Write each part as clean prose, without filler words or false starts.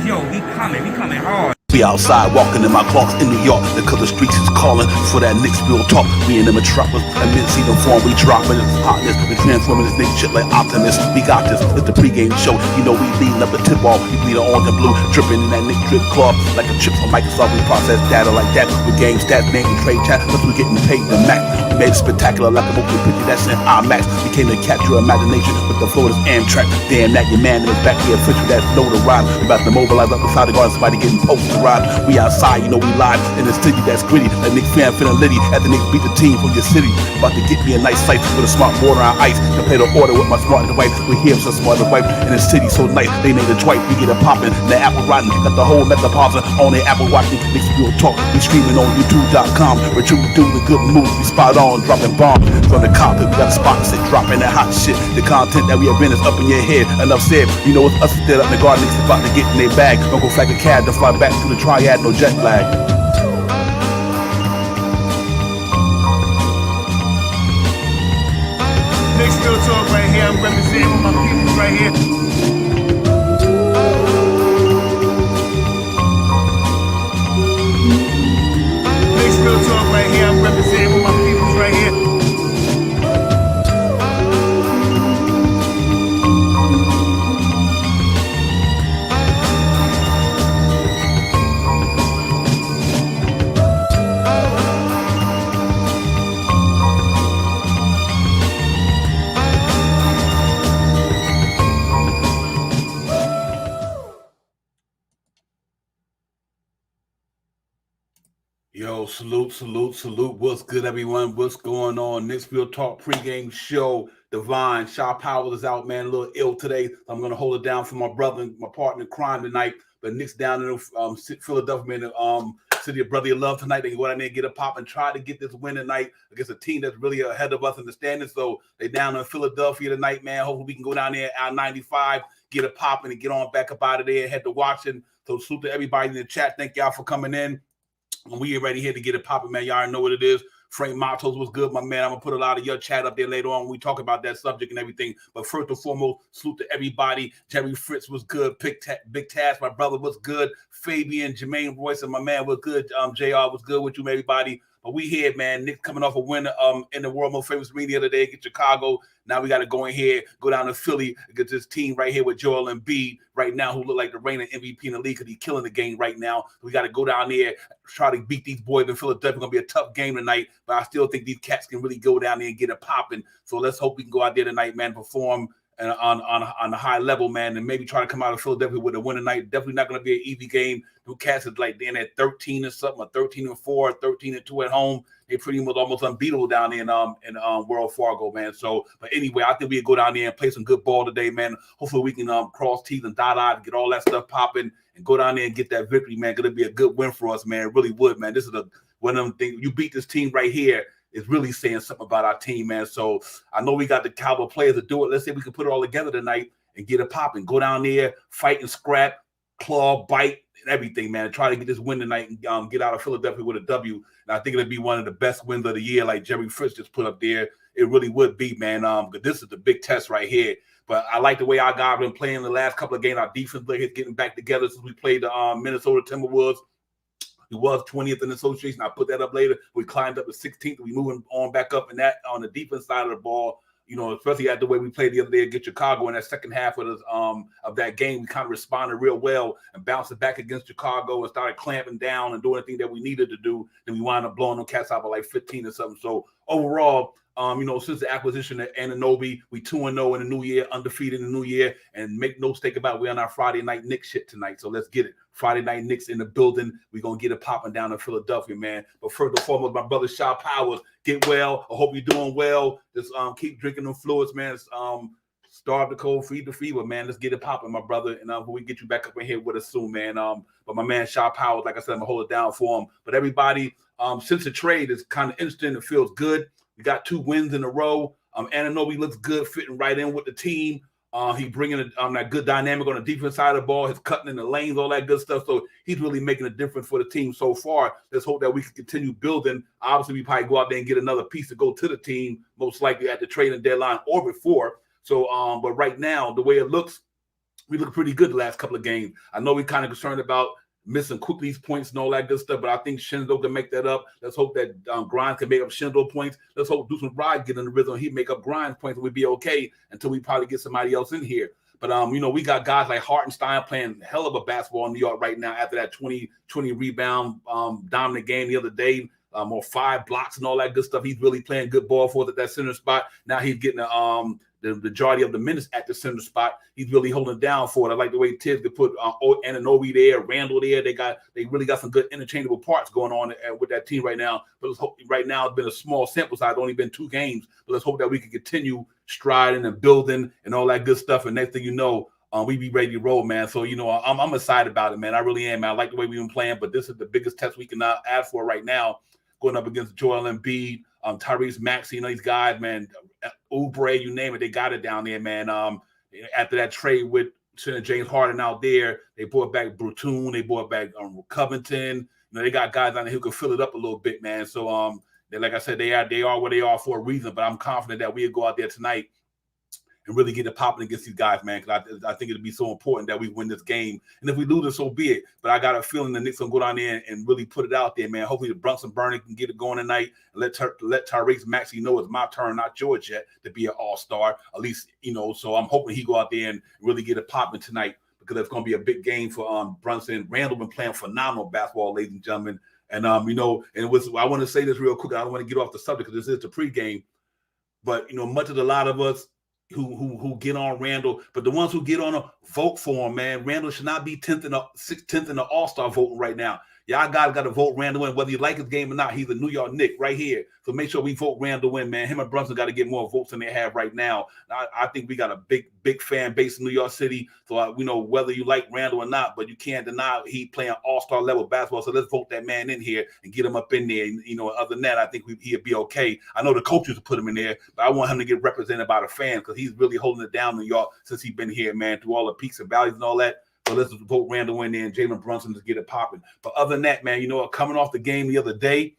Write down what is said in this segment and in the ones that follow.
yo, we coming hard. Be outside walking in my Clarks in New York. The color streets is calling for that Knicks real talk. We in the metropolis, a mid-season form, we dropping this hotness. We transforming this nigga shit like optimists. We got this, it's the pregame show. You know we leading up the tip-off. We bleed orange and blue, dripping in that Knicks drip club. Like a chip from Microsoft, we process data like that. With game stats, name and trade chat, plus we getting paid the max. We made it spectacular like a movie picture that's in IMAX. We came to capture imagination with the flow of this Amtrak. Damn that, your man in his back here, official that flow to ride. We about to mobilize up beside the garden, somebody getting posted to ride. We outside, you know we live in the city that's gritty. That Knicks fan feeling litty after Knicks beat the team from your city. About to get me a nice site with a smart border on ice. To play the order with my smart device. We hear some smart device in the city so nice. They made a Dwight, we get a poppin'. The apple rotten, got the whole metropolitan on their Apple watching. Knicks real talk, we streaming on YouTube.com. We're true do the good moves, we spot on, dropping bombs. From the cockpit, we got a spot sit, dropping that hot shit. The content that we have been is up in your head. Enough said, you know it's us still up in the garden. Knicks about to get in their bag. Don't go flag a cab to fly back to the triad, no jet lag. Knicks real talk right here. I'm representing with my people right here. Knicks real talk right here. I'm representing with my people right here. Yo, salute. What's good, everyone? What's going on? Knicks Real Talk pregame show. Divine, Shaw Powell is out, man. A little ill today. I'm going to hold it down for my brother and my partner in crime tonight. But Knicks down in Philadelphia, in the city of brotherly love tonight. They can go down there and get a pop and try to get this win tonight against a team that's really ahead of us in the standings. So they down in Philadelphia tonight, man. Hopefully we can go down there at 95, get a pop and get on back up out of there and head to Washington. So salute to everybody in the chat. Thank y'all for coming in. And we are ready here to get it popping, man. Y'all already know what it is. Frank Matos was good, my man. I'm going to put a lot of your chat up there later on when we talk about that subject and everything. But first and foremost, salute to everybody. Jerry Fritz was good. Big Task, my brother, was good. Fabian, Jermaine Royce, and my man was good. JR was good with you, everybody. But we here, man. Knicks coming off a win in the world most famous media today against Chicago. Now we got to go in here, go down to Philly against this team right here with Joel Embiid right now, who look like the reigning MVP in the league because he's killing the game right now. We got to go down there, try to beat these boys in Philadelphia. It's going to be a tough game tonight, but I still think these cats can really go down there and get it popping. So let's hope we can go out there tonight, man, perform on a high level, man, and maybe try to come out of Philadelphia with a win tonight. Definitely not going to be an easy game. The cats is like they're at 13 or something, or 13-4, 13-2 at home. They pretty much almost unbeatable down there in Wells Fargo, man. So, but anyway, I think we go down there and play some good ball today, man. Hopefully we can cross T's and dot I's and get all that stuff popping and go down there and get that victory, man. Gonna be a good win for us, man. It really would, man. This is one of them things. You beat this team right here. Is really saying something about our team, man. So I know we got the caliber players to do it. Let's say we can put it all together tonight and get it popping. Go down there, fight and scrap, claw, bite, and everything, man. Try to get this win tonight and get out of Philadelphia with a W. And I think it'll be one of the best wins of the year, like Jerry Fritz just put up there. It really would be, man. Because this is the big test right here. But I like the way our guys have been playing the last couple of games. Our defense is getting back together since we played the Minnesota Timberwolves. He was 20th in the association. I put that up later. We climbed up to 16th. We moving on back up in that on the defense side of the ball. You know, especially at the way we played the other day against Chicago in that second half of that game, we kind of responded real well and bounced it back against Chicago and started clamping down and doing the thing that we needed to do. Then we wound up blowing them cats out by like 15 or something. So overall, you know, since the acquisition of Anunoby, we 2-0 in the new year, undefeated in the new year, and make no mistake about it, we're on our Friday night Knicks shit tonight. So let's get it. Friday night Knicks in the building. We're going to get it popping down in Philadelphia, man. But first and foremost, my brother Shaw Powers, get well. I hope you're doing well. Just keep drinking them fluids, man. Starve the cold, feed the fever, man. Let's get it popping, my brother. And we get you back up in here with us soon, man. But my man Shaw Powers, like I said, I'm going to hold it down for him. But everybody, since the trade is kind of interesting, it feels good. We got 2 wins in a row. Anunoby looks good, fitting right in with the team. He bringing that good dynamic on the defense side of the ball. He's cutting in the lanes, all that good stuff. So he's really making a difference for the team so far. Let's hope that we can continue building. Obviously, we probably go out there and get another piece to go to the team, most likely at the trading deadline or before. So, but right now, the way it looks, we look pretty good the last couple of games. I know we're kind of concerned about missing Quickly's points and all that good stuff, but I think Shindo can make that up. Let's hope that Grimes can make up Shindo points. Let's hope Deuce McBride get in the rhythm. He make up Grimes points, and we'd be okay until we probably get somebody else in here. But, we got guys like Hartenstein playing hell of a basketball in New York right now after that 20 rebound dominant game the other day, or 5 blocks and all that good stuff. He's really playing good ball for us at that center spot. Now he's getting the majority of the minutes at the center spot. He's really holding down for it. I like the way Tibbs could put Anunoby there, Randall there. They really got some good interchangeable parts going on with that team right now. But let's hope, right now it's been a small sample size, only been 2 games. But let's hope that we can continue striding and building and all that good stuff. And next thing you know, we be ready to roll, man. So, I'm excited about it, man. I really am, man. I like the way we've been playing, but this is the biggest test we can ask for right now, going up against Joel Embiid, Tyrese Maxey, these guys, man, Oubre, you name it, they got it down there, man. After that trade with James Harden out there, they brought back Brutun, they brought back Covington. They got guys down there who can fill it up a little bit, man. So, like I said, they are where they are for a reason, but I'm confident that we'll go out there tonight and really get it popping against these guys, man, because I think it'd be so important that we win this game. And if we lose it, so be it. But I got a feeling the Knicks going to go down there and really put it out there, man. Hopefully the Brunson Burning can get it going tonight and let Tyrese Maxey know it's my turn, not yours yet, to be an all-star. At least, so I'm hoping he go out there and really get it popping tonight, because it's going to be a big game for Brunson. Randall been playing phenomenal basketball, ladies and gentlemen. And, I want to say this real quick. I don't want to get off the subject because this is the pregame. But, much of a lot of us who get on Randall, but the ones who get on a vote for him, man, Randall should not be 10th in the All-Star voting right now. Y'all guys got to vote Randall in, whether you like his game or not. He's a New York Knick right here. So make sure we vote Randall in, man. Him and Brunson got to get more votes than they have right now. I think we got a big fan base in New York City. So, whether you like Randall or not, but you can't deny he playing all-star level basketball. So let's vote that man in here and get him up in there. And, other than that, I think he'll be okay. I know the coaches will put him in there, but I want him to get represented by the fans, because he's really holding it down in New York since he's been here, man, through all the peaks and valleys and all that. So let's vote Randall in there and Jalen Brunson to get it popping. But other than that, man, coming off the game the other day,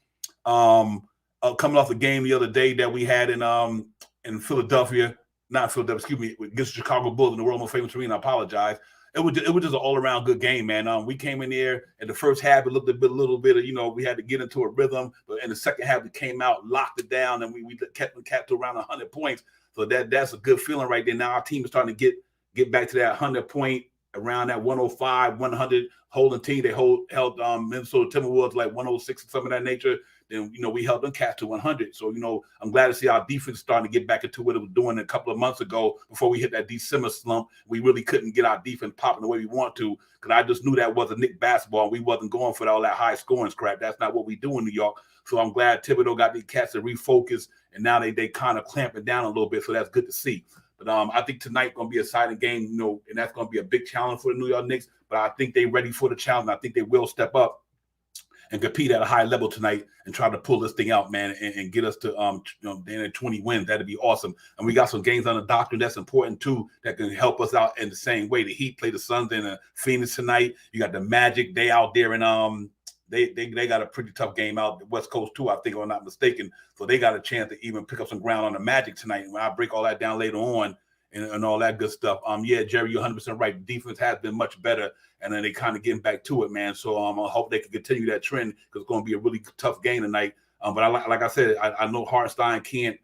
that we had in Philadelphia, not Philadelphia, excuse me, against the Chicago Bulls in the World Most Famous Arena. I apologize. It was just an all-around good game, man. We came in there in the first half, it looked a little bit of, we had to get into a rhythm. But in the second half, we came out, locked it down, and we kept to around 100 points. So that's a good feeling right there. Now our team is starting to get back to that 100-point, around that 105, 100 holding team. They held Minnesota Timberwolves like 106 and some of that nature. Then, we held them cats to 100. So, I'm glad to see our defense starting to get back into what it was doing a couple of months ago before we hit that December slump. We really couldn't get our defense popping the way we want to, because I just knew that wasn't Knicks basketball. We wasn't going for all that high scoring crap. That's not what we do in New York. So I'm glad Thibodeau got these cats to refocus, and now they kind of clamping down a little bit. So that's good to see. But I think tonight's going to be a exciting game, and that's going to be a big challenge for the New York Knicks. But I think they're ready for the challenge. I think they will step up and compete at a high level tonight and try to pull this thing out, man, and get us to 20 wins. That'd be awesome. And we got some games on the doctrine that's important too, that can help us out in the same way. The Heat play the Suns in Phoenix tonight. You got the Magic. They out there, and they got a pretty tough game out the West Coast too, I think, if I'm not mistaken. So they got a chance to even pick up some ground on the Magic tonight. When I break all that down later on and all that good stuff. Yeah, Jerry, you're 100% right. The defense has been much better, and then they kind of getting back to it, man. So I hope they can continue that trend, because it's going to be a really tough game tonight. But like I said, I know Hartenstein can't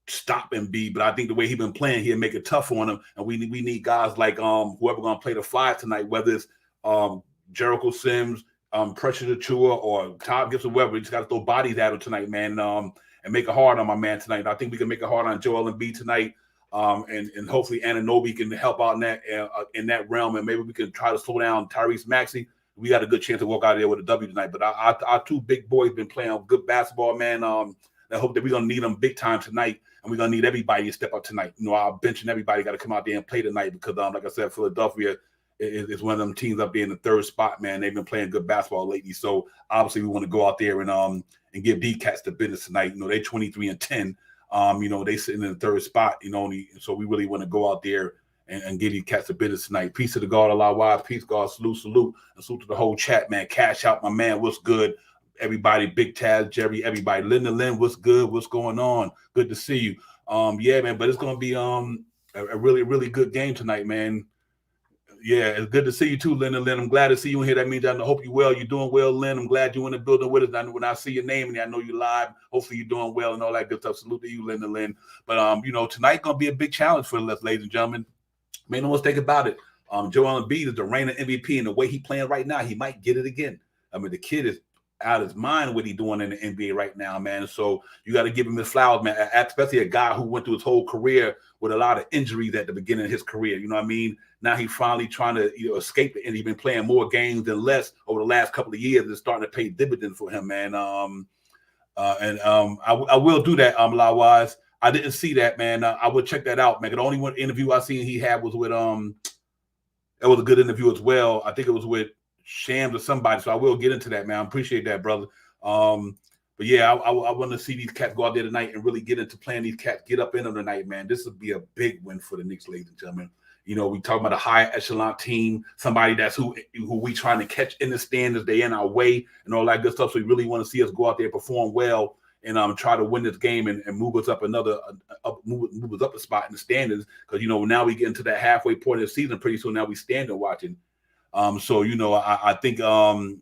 stop Embiid, but I think the way he's been playing, he'll make it tough on him. And we need guys like whoever going to play the 5 tonight, whether it's Jericho Sims, Pressure Achua, or Todd Gibson, whoever. We just got to throw bodies at him tonight, man, and make it hard on my man tonight. I think we can make it hard on Joel Embiid tonight. And hopefully Anunoby can help out in that realm, and maybe we can try to slow down Tyrese Maxey. We got a good chance to walk out of there with a W tonight. But our 2 big boys been playing good basketball, man. I hope that we're gonna need them big time tonight, and we're gonna need everybody to step up tonight. Our bench and everybody got to come out there and play tonight, because like I said, Philadelphia is one of them teams up there in the 3rd spot, man. They've been playing good basketball lately, so obviously we want to go out there and give these cats the business tonight. They 23-10. They sitting in the 3rd spot, so we really want to go out there and get these cats a business tonight. Peace to the God, Allah wise, peace, God, salute, and salute to the whole chat, man. Cash out, my man, what's good? Everybody, Big Taz, Jerry, everybody. Linda Lynn, what's good? What's going on? Good to see you. Yeah, man, but it's going to be a really, really good game tonight, man. Yeah, it's good to see you too, Lynn. I'm glad to see you in here. That means I hope you're well. You're doing well, Lynn. I'm glad you're in the building with us. When I see your name and I know you're live, hopefully you're doing well and all that good stuff. Salute to you, Lynn. But tonight gonna be a big challenge for us, ladies and gentlemen. Make no mistake about it. Joel Embiid is the reigning MVP, and the way he's playing right now, he might get it again. I mean, the kid is out of his mind what he's doing in the NBA right now, man. So you got to give him his flowers, man. Especially a guy who went through his whole career with a lot of injuries at the beginning of his career. You know what I mean? Now he's finally trying to escape it, and he's been playing more games than less over the last couple of years. It's starting to pay dividends for him, man. I will do that, Lawise. I didn't see that, man. I would check that out, man. The only one interview I seen he had was with it was a good interview as well. I think it was with Shams or somebody. So I will get into that, man. I appreciate that, brother. But yeah, I want to see these cats go out there tonight and really get into playing these cats, get up in them tonight, man. This would be a big win for the Knicks, ladies and gentlemen. We talk about a high echelon team, somebody that's who we trying to catch in the standards, they in our way and all that good stuff. So we really want to see us go out there, perform well, and try to win this game and move us up move us up a spot in the standings. Because now we get into that halfway point of the season pretty soon. Now we stand and watching. So I think the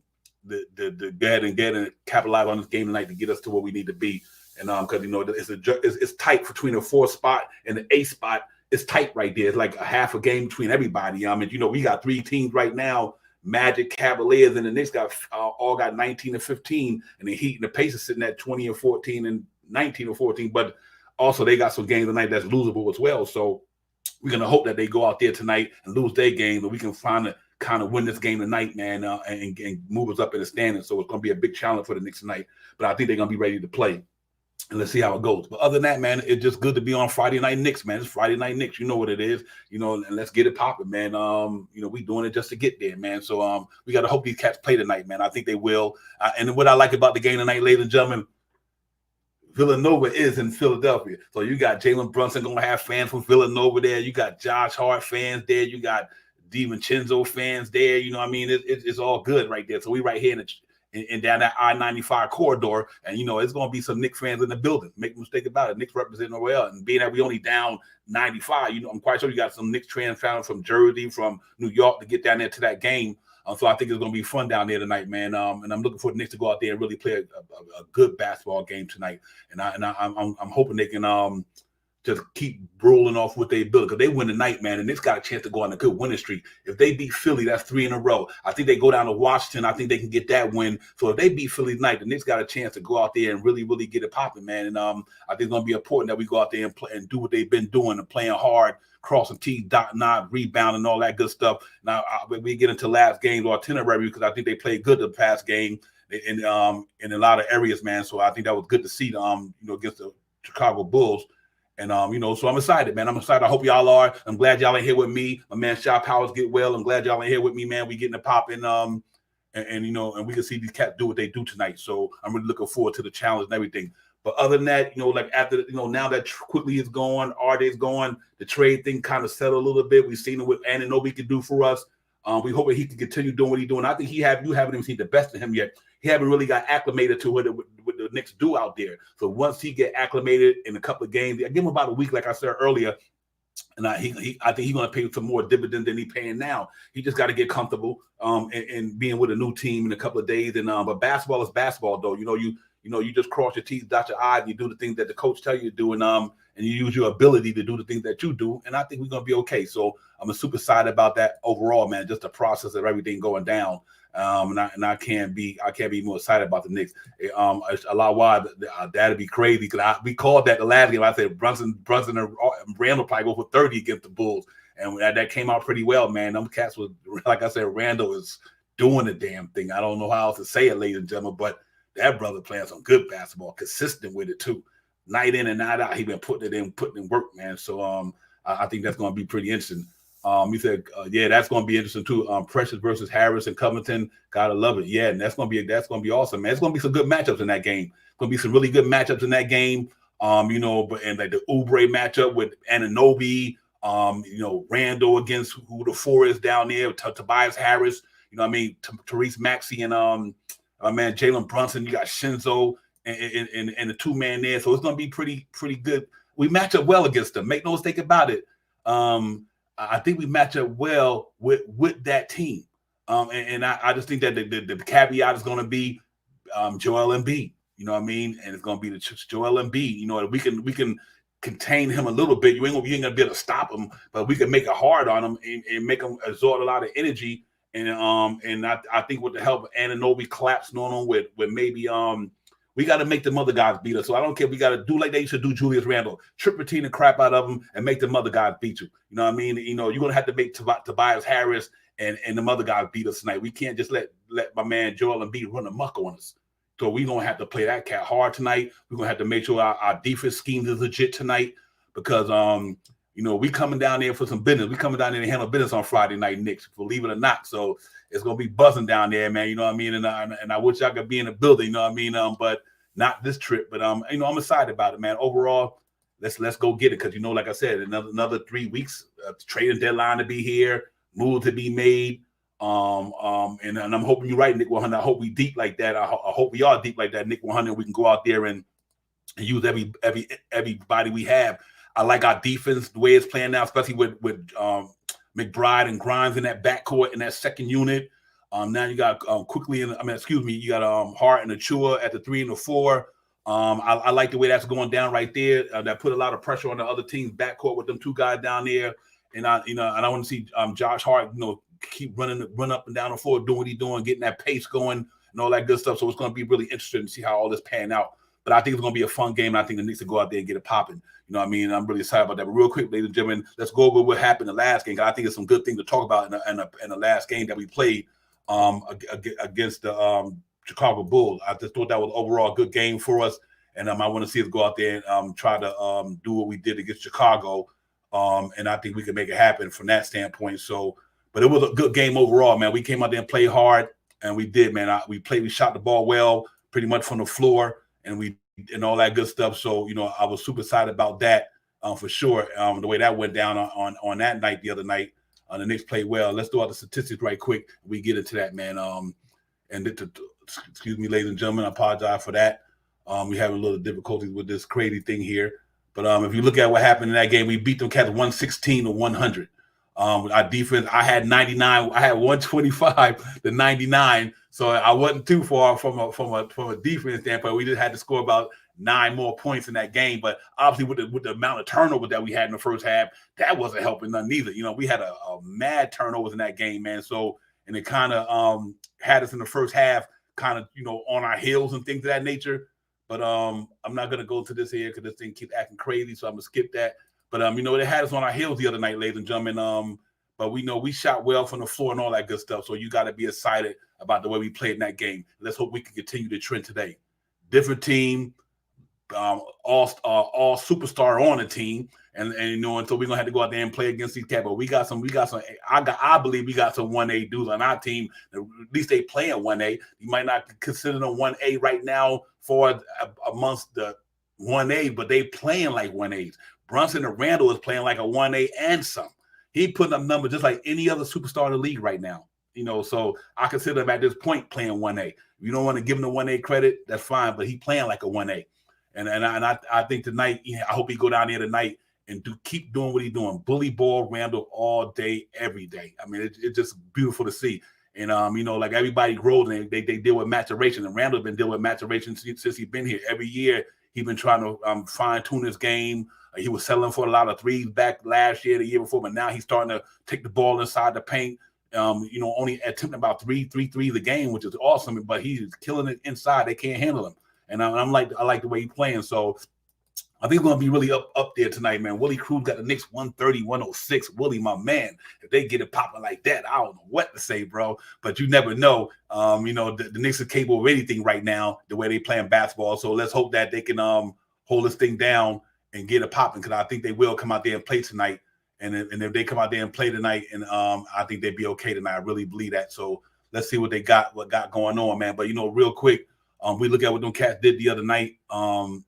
go ahead and capitalize on this game tonight to get us to where we need to be. And because it's tight between the 4th spot and the 8th spot. It's tight right there. It's like a half a game between everybody. We got 3 teams right now: Magic, Cavaliers, and the Knicks all got 19 and 15, and the Heat and the Pacers sitting at 20 and 14 and 19 and 14. But also they got some games tonight that's losable as well. So we're gonna hope that they go out there tonight and lose their game, but we can find a kind of win this game tonight, man, and move us up in the standings. So it's gonna be a big challenge for the Knicks tonight. But I think they're gonna be ready to play. And let's see how it goes. But other than that, man, it's just good to be on Friday Night Knicks, man. It's Friday Night Knicks. You know what it is. And let's get it popping, man. We doing it just to get there, man. So we got to hope these cats play tonight, man. I think they will. And what I like about the game tonight, ladies and gentlemen, Villanova is in Philadelphia. So you got Jalen Brunson going to have fans from Villanova there. You got Josh Hart fans there. You got DiVincenzo fans there. It's all good right there. So we right here in down that I-95 corridor, and it's going to be some Knicks fans in the building. Make no mistake about it. Knicks representing well, and being that we only down 95, I'm quite sure you got some Knicks fans from Jersey, from New York to get down there to that game. So I think it's going to be fun down there tonight, man. And I'm looking for the Knicks to go out there and really play a good basketball game tonight. And I'm hoping they can just keep rolling off what they built, because they win tonight, man, and it's got a chance to go on a good winning streak. If they beat Philly, that's 3 in a row. I think they go down to Washington. I think they can get that win. So if they beat Philly tonight, the Knicks got a chance to go out there and really, really get it popping, man. And I think it's going to be important that we go out there and play and do what they've been doing and playing hard, crossing T's, dotting I's, rebounding, all that good stuff. Now we get into last game's itinerary, because I think they played good the past game in a lot of areas, man. So I think that was good to see against the Chicago Bulls. And so I'm excited, man. I'm excited. I hope y'all are. I'm glad y'all ain't here with me. My man Shaw Powers get well. I'm glad y'all ain't here with me, man. We getting it popping. And we can see these cats do what they do tonight. So I'm really looking forward to the challenge and everything. But other than that, like after now that Quickly is gone, Arday's gone, the trade thing kind of settled a little bit. We've seen what Anunoby can do for us. We hope that he can continue doing what he's doing. I think you haven't even seen the best of him yet. He haven't really got acclimated to what the Knicks do out there. So once he get acclimated in a couple of games, I give him about a week, like I said earlier, and I think he's going to pay some more dividend than he's paying now. He just got to get comfortable and being with a new team in a couple of days. And but basketball is basketball, though. You just cross your T's, dot your I's, you do the things that the coach tell you to do, and you use your ability to do the things that you do. And I think we're going to be okay. So I'm super excited about that overall, man. Just the process of everything going down. And I can't be more excited about the Knicks. A lot why that'd be crazy, because we called that the last game. I said Brunson and Randall probably go for 30 against the Bulls, and that came out pretty well, man. Them cats was, like I said, Randall is doing the damn thing. I don't know how else to say it, ladies and gentlemen, but that brother playing some good basketball, consistent with it too, night in and night out. He been putting in work, man. So I think that's going to be pretty interesting. He said, yeah, that's going to be interesting too. Precious versus Harris and Covington. Gotta love it. Yeah, and that's going to be awesome, man. It's going to be some good matchups in that game. Going to be some really good matchups in that game. And like the Oubre matchup with Anunoby, Randall against who the 4 is down there, Tobias Harris, Therese Maxey and my man Jalen Brunson. You got Shinzo and the 2-man there. So it's going to be pretty good. We match up well against them. Make no mistake about it. I think we match up well with that team. And I just think that the caveat is going to be Joel Embiid. You know what I mean? And it's going to be the Joel Embiid. You know, we can contain him a little bit. You ain't gonna be able to stop him, but we can make it hard on him and make him absorb a lot of energy. And I think with the help of Anunoby collapsing on him with maybe we got to make them other guys beat us. So I don't care. We got to do like they used to do Julius Randle, triple team the crap out of them and make them other guys beat you. You know what I mean? You know, you're going to have to make Tobias Harris and them other guys beat us tonight. We can't just let my man Joel Embiid run amok on us. So we're going to have to play that cat hard tonight. We're going to have to make sure our defense scheme is legit tonight because, you know, we coming down there for some business. We coming down there to handle business on Friday night, Knicks, believe it or not. So it's going to be buzzing down there, man. You know what I mean? And I wish I could be in the building, you know what I mean? But not this trip. But, you know, I'm excited about it, man. Overall, let's go get it because, you know, like I said, another 3 weeks, trading deadline to be here, move to be made. And I'm hoping you're right, Nick 100. I hope we deep like that. I hope we are deep like that, Nick 100. We can go out there and use everybody we have. I like our defense the way it's playing now, especially with McBride and Grimes in that backcourt in that second unit. Now you got you got Hart and Achua at the 3 and the 4. I like the way that's going down right there. That put a lot of pressure on the other team's backcourt with them two guys down there. And I want to see Josh Hart, you know, keep run up and down the floor, doing what he's doing, getting that pace going and all that good stuff. So it's going to be really interesting to see how all this pan out. But I think it's going to be a fun game, and I think it needs to go out there and get it popping. You know what I mean? I'm really excited about that. But real quick, ladies and gentlemen, let's go over what happened in the last game. I think it's some good things to talk about in the last game that we played against the Chicago Bulls. I just thought that was overall a good game for us, and I want to see us go out there and try to do what we did against Chicago, and I think we can make it happen from that standpoint. So, but it was a good game overall, man. We came out there and played hard, and we did, man. We shot the ball well, pretty much from the floor, and all that good stuff. So, you know, I was super excited about that for sure. The way that went down on that night, the other night, the Knicks played well. Let's do all the statistics right quick. We get into that, man. Excuse me, ladies and gentlemen, I apologize for that. We have a little difficulties with this crazy thing here. But if you look at what happened in that game, we beat them Cats 116-100. Our defense, I had 99. I had 125 to 99. So I wasn't too far from a defense standpoint. We just had to score about 9 more points in that game. But obviously, with the amount of turnover that we had in the first half, that wasn't helping none either. You know, we had a mad turnovers in that game, man. So, and it kind of had us in the first half, kind of, you know, on our heels and things of that nature. But I'm not gonna go to this here because this thing keeps acting crazy, so I'm gonna skip that. But you know, they had us on our heels the other night, ladies and gentlemen. But we know we shot well from the floor and all that good stuff. So you got to be excited about the way we played in that game. Let's hope we can continue the trend today. Different team, all superstar on the team, and you know, and so we're gonna have to go out there and play against these cats. But we got some. I believe we got some 1A dudes on our team. At least they playing 1A. You might not consider them 1A right now for amongst the 1A, but they playing like 1As. Brunson and Randall is playing like a 1A and some. He putting up numbers just like any other superstar in the league right now. You know, so I consider him at this point playing 1A. If you don't want to give him the 1A credit, that's fine, but he playing like a 1A. And I think tonight, I hope he go down there tonight and keep doing what he's doing. Bully ball Randall all day, every day. I mean, it's just beautiful to see. And, you know, like everybody grows and they deal with maturation. And Randall's been dealing with maturation since he's been here. Every year he's been trying to fine-tune his game. He was selling for a lot of threes back last year, the year before, but now he's starting to take the ball inside the paint. You know, only attempting about three threes a game, which is awesome. But he's killing it inside; they can't handle him. And I like the way he's playing. So I think it's going to be really up there tonight, man. Willie Cruz got the Knicks 130-106. Willie, my man, if they get it popping like that, I don't know what to say, bro. But you never know. You know, the Knicks are capable of anything right now, the way they playing basketball. So let's hope that they can hold this thing down and get it popping, because I think they will come out there and play tonight. And if they come out there and play tonight, and I think they'd be okay tonight. I really believe that. So let's see what got going on, man. But, you know, real quick, we look at what them Cats did the other night on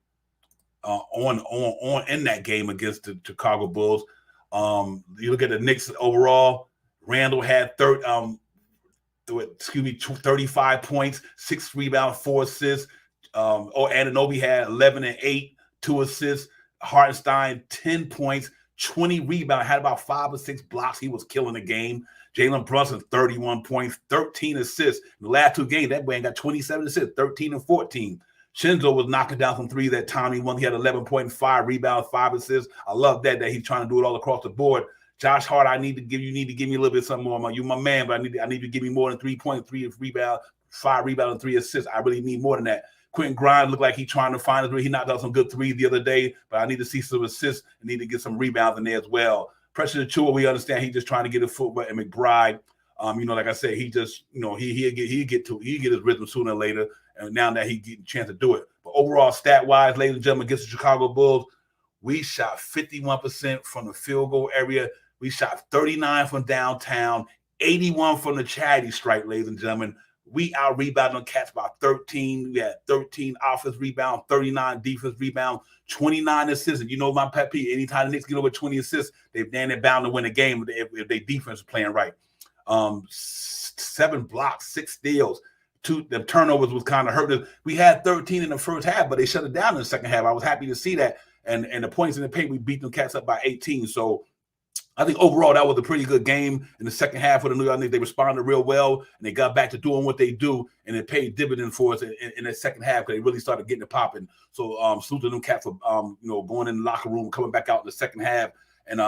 in that game against the Chicago Bulls. You look at the Knicks overall. Randall had 35 points, 6 rebounds, 4 assists. Anunoby had 11 and 8, 2 assists. Hartenstein 10 points, 20 rebounds, had about 5 or 6 blocks. He was killing the game. Jalen Brunson, 31 points, 13 assists. In the last 2 games, that man got 27 assists, 13 and 14. Shinzo was knocking down some threes that time. He had 11.5 rebounds, 5 assists. I love that he's trying to do it all across the board. Josh Hart, you need to give me a little bit something more. You my man, but I need you to give me more than 3.3 rebounds, 5 rebounds, and 3 assists. I really need more than that. Quentin Grimes looked like he's trying to find a three. He knocked out some good threes the other day, but I need to see some assists and need to get some rebounds in there as well. Pressure Achua, we understand he's just trying to get a footwork. And McBride, like I said, he just, he'll get his rhythm sooner or later. And now that he getting a chance to do it. But overall, stat-wise, ladies and gentlemen, against the Chicago Bulls, we shot 51% from the field goal area. We shot 39 from downtown, 81 from the charity stripe, ladies and gentlemen. We out-rebounded on Cats by 13. We had 13 offense rebounds, 39 defense rebounds, 29 assists. And you know my pet peeve, anytime the Knicks get over 20 assists, they're bound to win a game if their defense is playing right. 7 blocks, 6 steals. The turnovers was kind of hurting us. We had 13 in the first half, but they shut it down in the second half. I was happy to see that. And the points in the paint, we beat them Cats up by 18. So I think overall that was a pretty good game in the second half for the New York Knicks. They responded real well, and they got back to doing what they do, and it paid dividend for us in the second half because they really started getting it popping. So salute to them Cats for going in the locker room, coming back out in the second half, and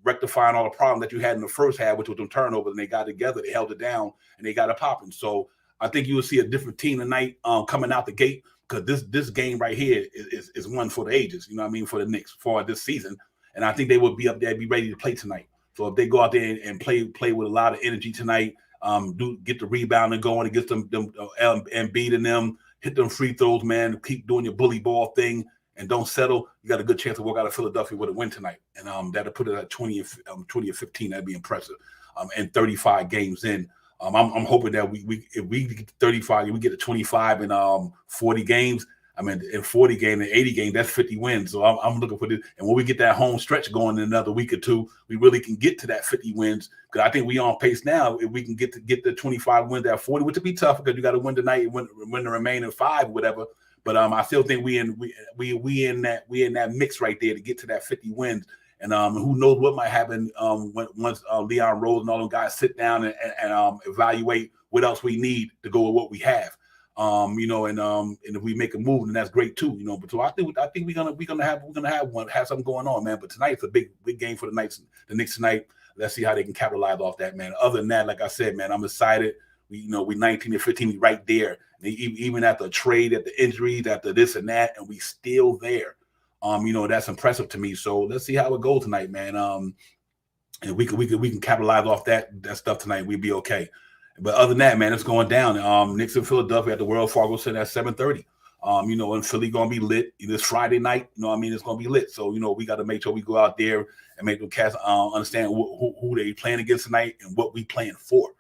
rectifying all the problems that you had in the first half, which was them turnovers, and they got together, they held it down, and they got it popping. So I think you will see a different team tonight coming out the gate because this game right here is one for the ages, for the Knicks for this season. And I think they will be up there, be ready to play tonight. So if they go out there and play with a lot of energy tonight, get the rebounding going and get them and beating them, hit them free throws, man, keep doing your bully ball thing and don't settle, you got a good chance to walk out of Philadelphia with a win tonight. And that'll put it at 20 or 15. That'd be impressive. And 35 games in. I'm hoping that if we get to 35, we get to 25 in 40 games. In 40 games and 80 games, that's 50 wins. So I'm looking for this. And when we get that home stretch going in another week or two, we really can get to that 50 wins. Because I think we on pace now. If we can get the 25 wins at 40, which would be tough because you got to win tonight and win the remaining 5 or whatever. But I still think we in that mix right there to get to that 50 wins. And who knows what might happen once Leon Rose and all them guys sit down and evaluate what else we need to go with what we have. And if we make a move, then that's great too, But so I think we're gonna have something going on, man. But tonight's a big game for the Knicks tonight. Let's see how they can capitalize off that, man. Other than that, like I said, man, I'm excited. We 19 and 15, we right there. Even after a trade, after injuries, after this and that, and we still there. That's impressive to me. So let's see how it goes tonight, man. And we can capitalize off that stuff tonight. We'd be okay. But other than that, man, it's going down. Knicks in Philadelphia at the Wells Fargo Center at 7:30. And Philly gonna be lit this Friday night. It's gonna be lit. So we got to make sure we go out there and make the cats understand who they playing against tonight and what we playing for.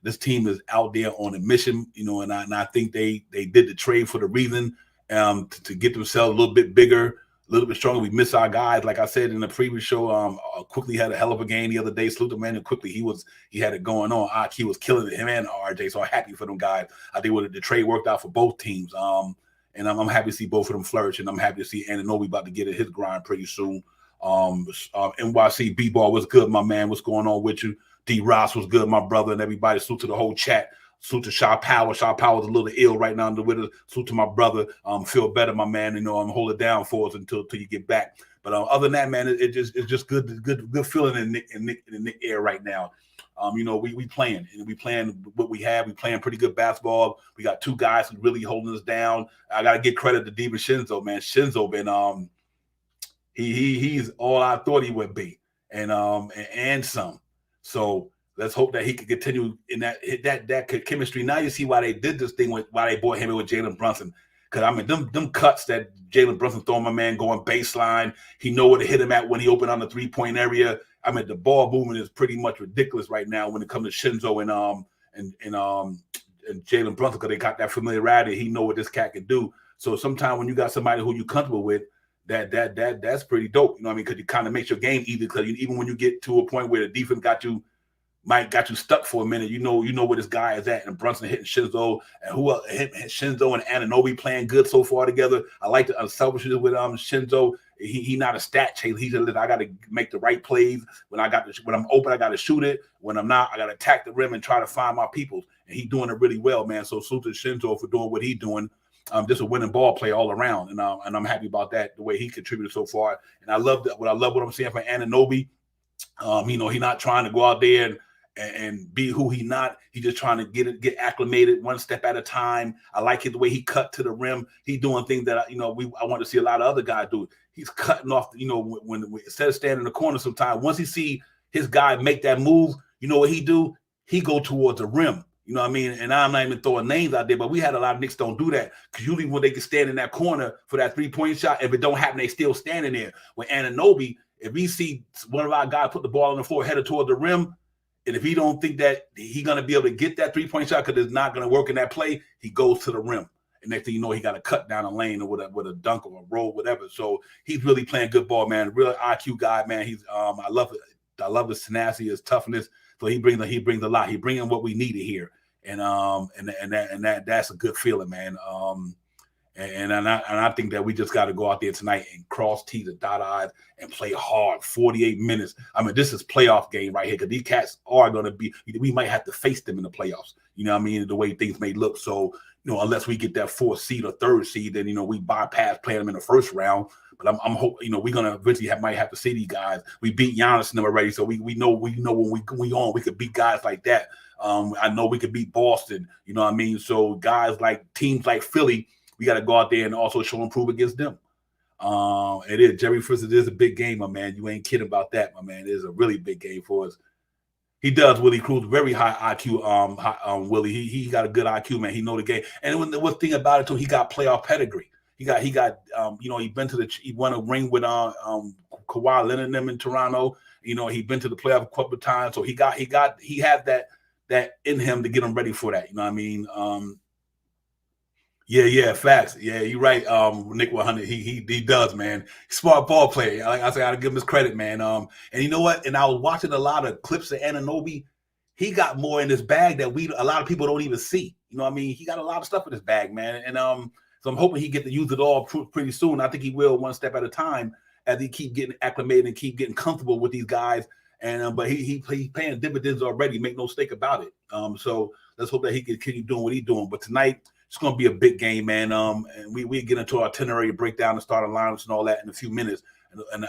This team is out there on a mission, and I think they did the trade for the reason to get themselves a little bit bigger, a little bit stronger. We miss our guys, like I said in the previous show. Quickly had a hell of a game the other day. Salute the man, and quickly he had it going on. Aki was killing it, him and RJ. So I'm happy for them guys. I think the trade worked out for both teams. And I'm happy to see both of them flourish, and I'm happy to see Anunoby about to get his grind pretty soon. NYC B-Ball was good, my man. What's going on with you? D Ross was good, my brother, and everybody. Salute to the whole chat. Salute to Shaw Power. Shaw Power's a little ill right now with us. Salute to my brother. Feel better, my man. I'm hold it down for us until you get back. But other than that, man, it's just good feeling in the air right now. We playing and we playing what we have. We playing pretty good basketball. We got 2 guys who really holding us down. I gotta give credit to Diva Shinzo, man. Shinzo been he's all I thought he would be, and some. So let's hope that he can continue in that chemistry. Now you see why they did this thing why they brought him in with Jalen Brunson. Because them cuts that Jalen Brunson throwing, my man, going baseline. He know where to hit him at when he opened on the 3-point area. The ball movement is pretty much ridiculous right now when it comes to Shinzo and Jalen Brunson, because they got that familiarity. He know what this cat can do. So sometimes when you got somebody who you comfortable with, that's pretty dope. Because it kind of makes your game easy. Because even when you get to a point where the defense got you stuck for a minute, you know where this guy is at. And Brunson hitting Shinzo, and who else? Shinzo and Anunoby playing good so far together. I like the unselfishness with Shinzo. He not a stat chaser. He said, I got to make the right plays. When I'm open, I got to shoot it. When I'm not, I got to attack the rim and try to find my people. And he's doing it really well, man. So salute to Shinzo for doing what he's doing. Just a winning ball play all around, and I'm happy about that. The way he contributed so far, and I love that. What I'm seeing from Anunoby. He's not trying to go out there and be who he not. He's just trying to get acclimated one step at a time. I like it the way he cut to the rim. He's doing things that I want to see a lot of other guys do. He's cutting off. When instead of standing in the corner, sometimes once he see his guy make that move, you know what he do? He go towards the rim. You know what I mean? And I'm not even throwing names out there, but we had a lot of Knicks don't do that. Because usually when they can stand in that corner for that three-point shot, if it don't happen, they still standing there. With Anunoby, if we see one of our guys put the ball on the floor headed toward the rim, and if he don't think that he's going to be able to get that three-point shot because it's not going to work in that play, he goes to the rim. And next thing you know, he got to cut down a lane or with a dunk or a roll, whatever. So he's really playing good ball, man. Real IQ guy, man. He's I love it. I love his tenacity, his toughness. So he brings a lot. He brings what we needed here. And that's a good feeling, man. And I think that we just got to go out there tonight and cross T's and dot I's and play hard. 48 minutes. I mean, this is playoff game right here because these cats are going to be. We might have to face them in the playoffs. You know what I mean? The way things may look. So unless we get that 4th seed or 3rd seed, then we bypass playing them in the first round. But I'm hoping we're gonna eventually might have to see these guys. We beat Giannis and them already, so we know when we could beat guys like that. I know we could beat Boston. You know what I mean? So guys like teams like Philly, we got to go out there and also show and prove against them. It is Jerry Fritz. It is a big game, my man. You ain't kidding about that, my man. It is a really big game for us. He does, Willie Cruz, very high IQ. Willie, he got a good IQ, man. He know the game. And one thing about it too, he got playoff pedigree. He won a ring with Kawhi Leonard and them in Toronto. He been to the playoff a couple of times, so he had that in him to get him ready for that. You know what I mean? Yeah, facts. Yeah, you're right. Nick 100, he does, man. Smart ball player. Like I said, I gotta give him his credit, man. And you know what? And I was watching a lot of clips of Anunoby. He got more in his bag that a lot of people don't even see. You know what I mean? He got a lot of stuff in his bag, man. And so I'm hoping he get to use it all pretty soon. I think he will, one step at a time, as he keep getting acclimated and keep getting comfortable with these guys. And but he's paying dividends already. Make no mistake about it. So let's hope that he can keep doing what he's doing. But tonight it's going to be a big game, man. And we get into our itinerary breakdown and start lineups and all that in a few minutes. And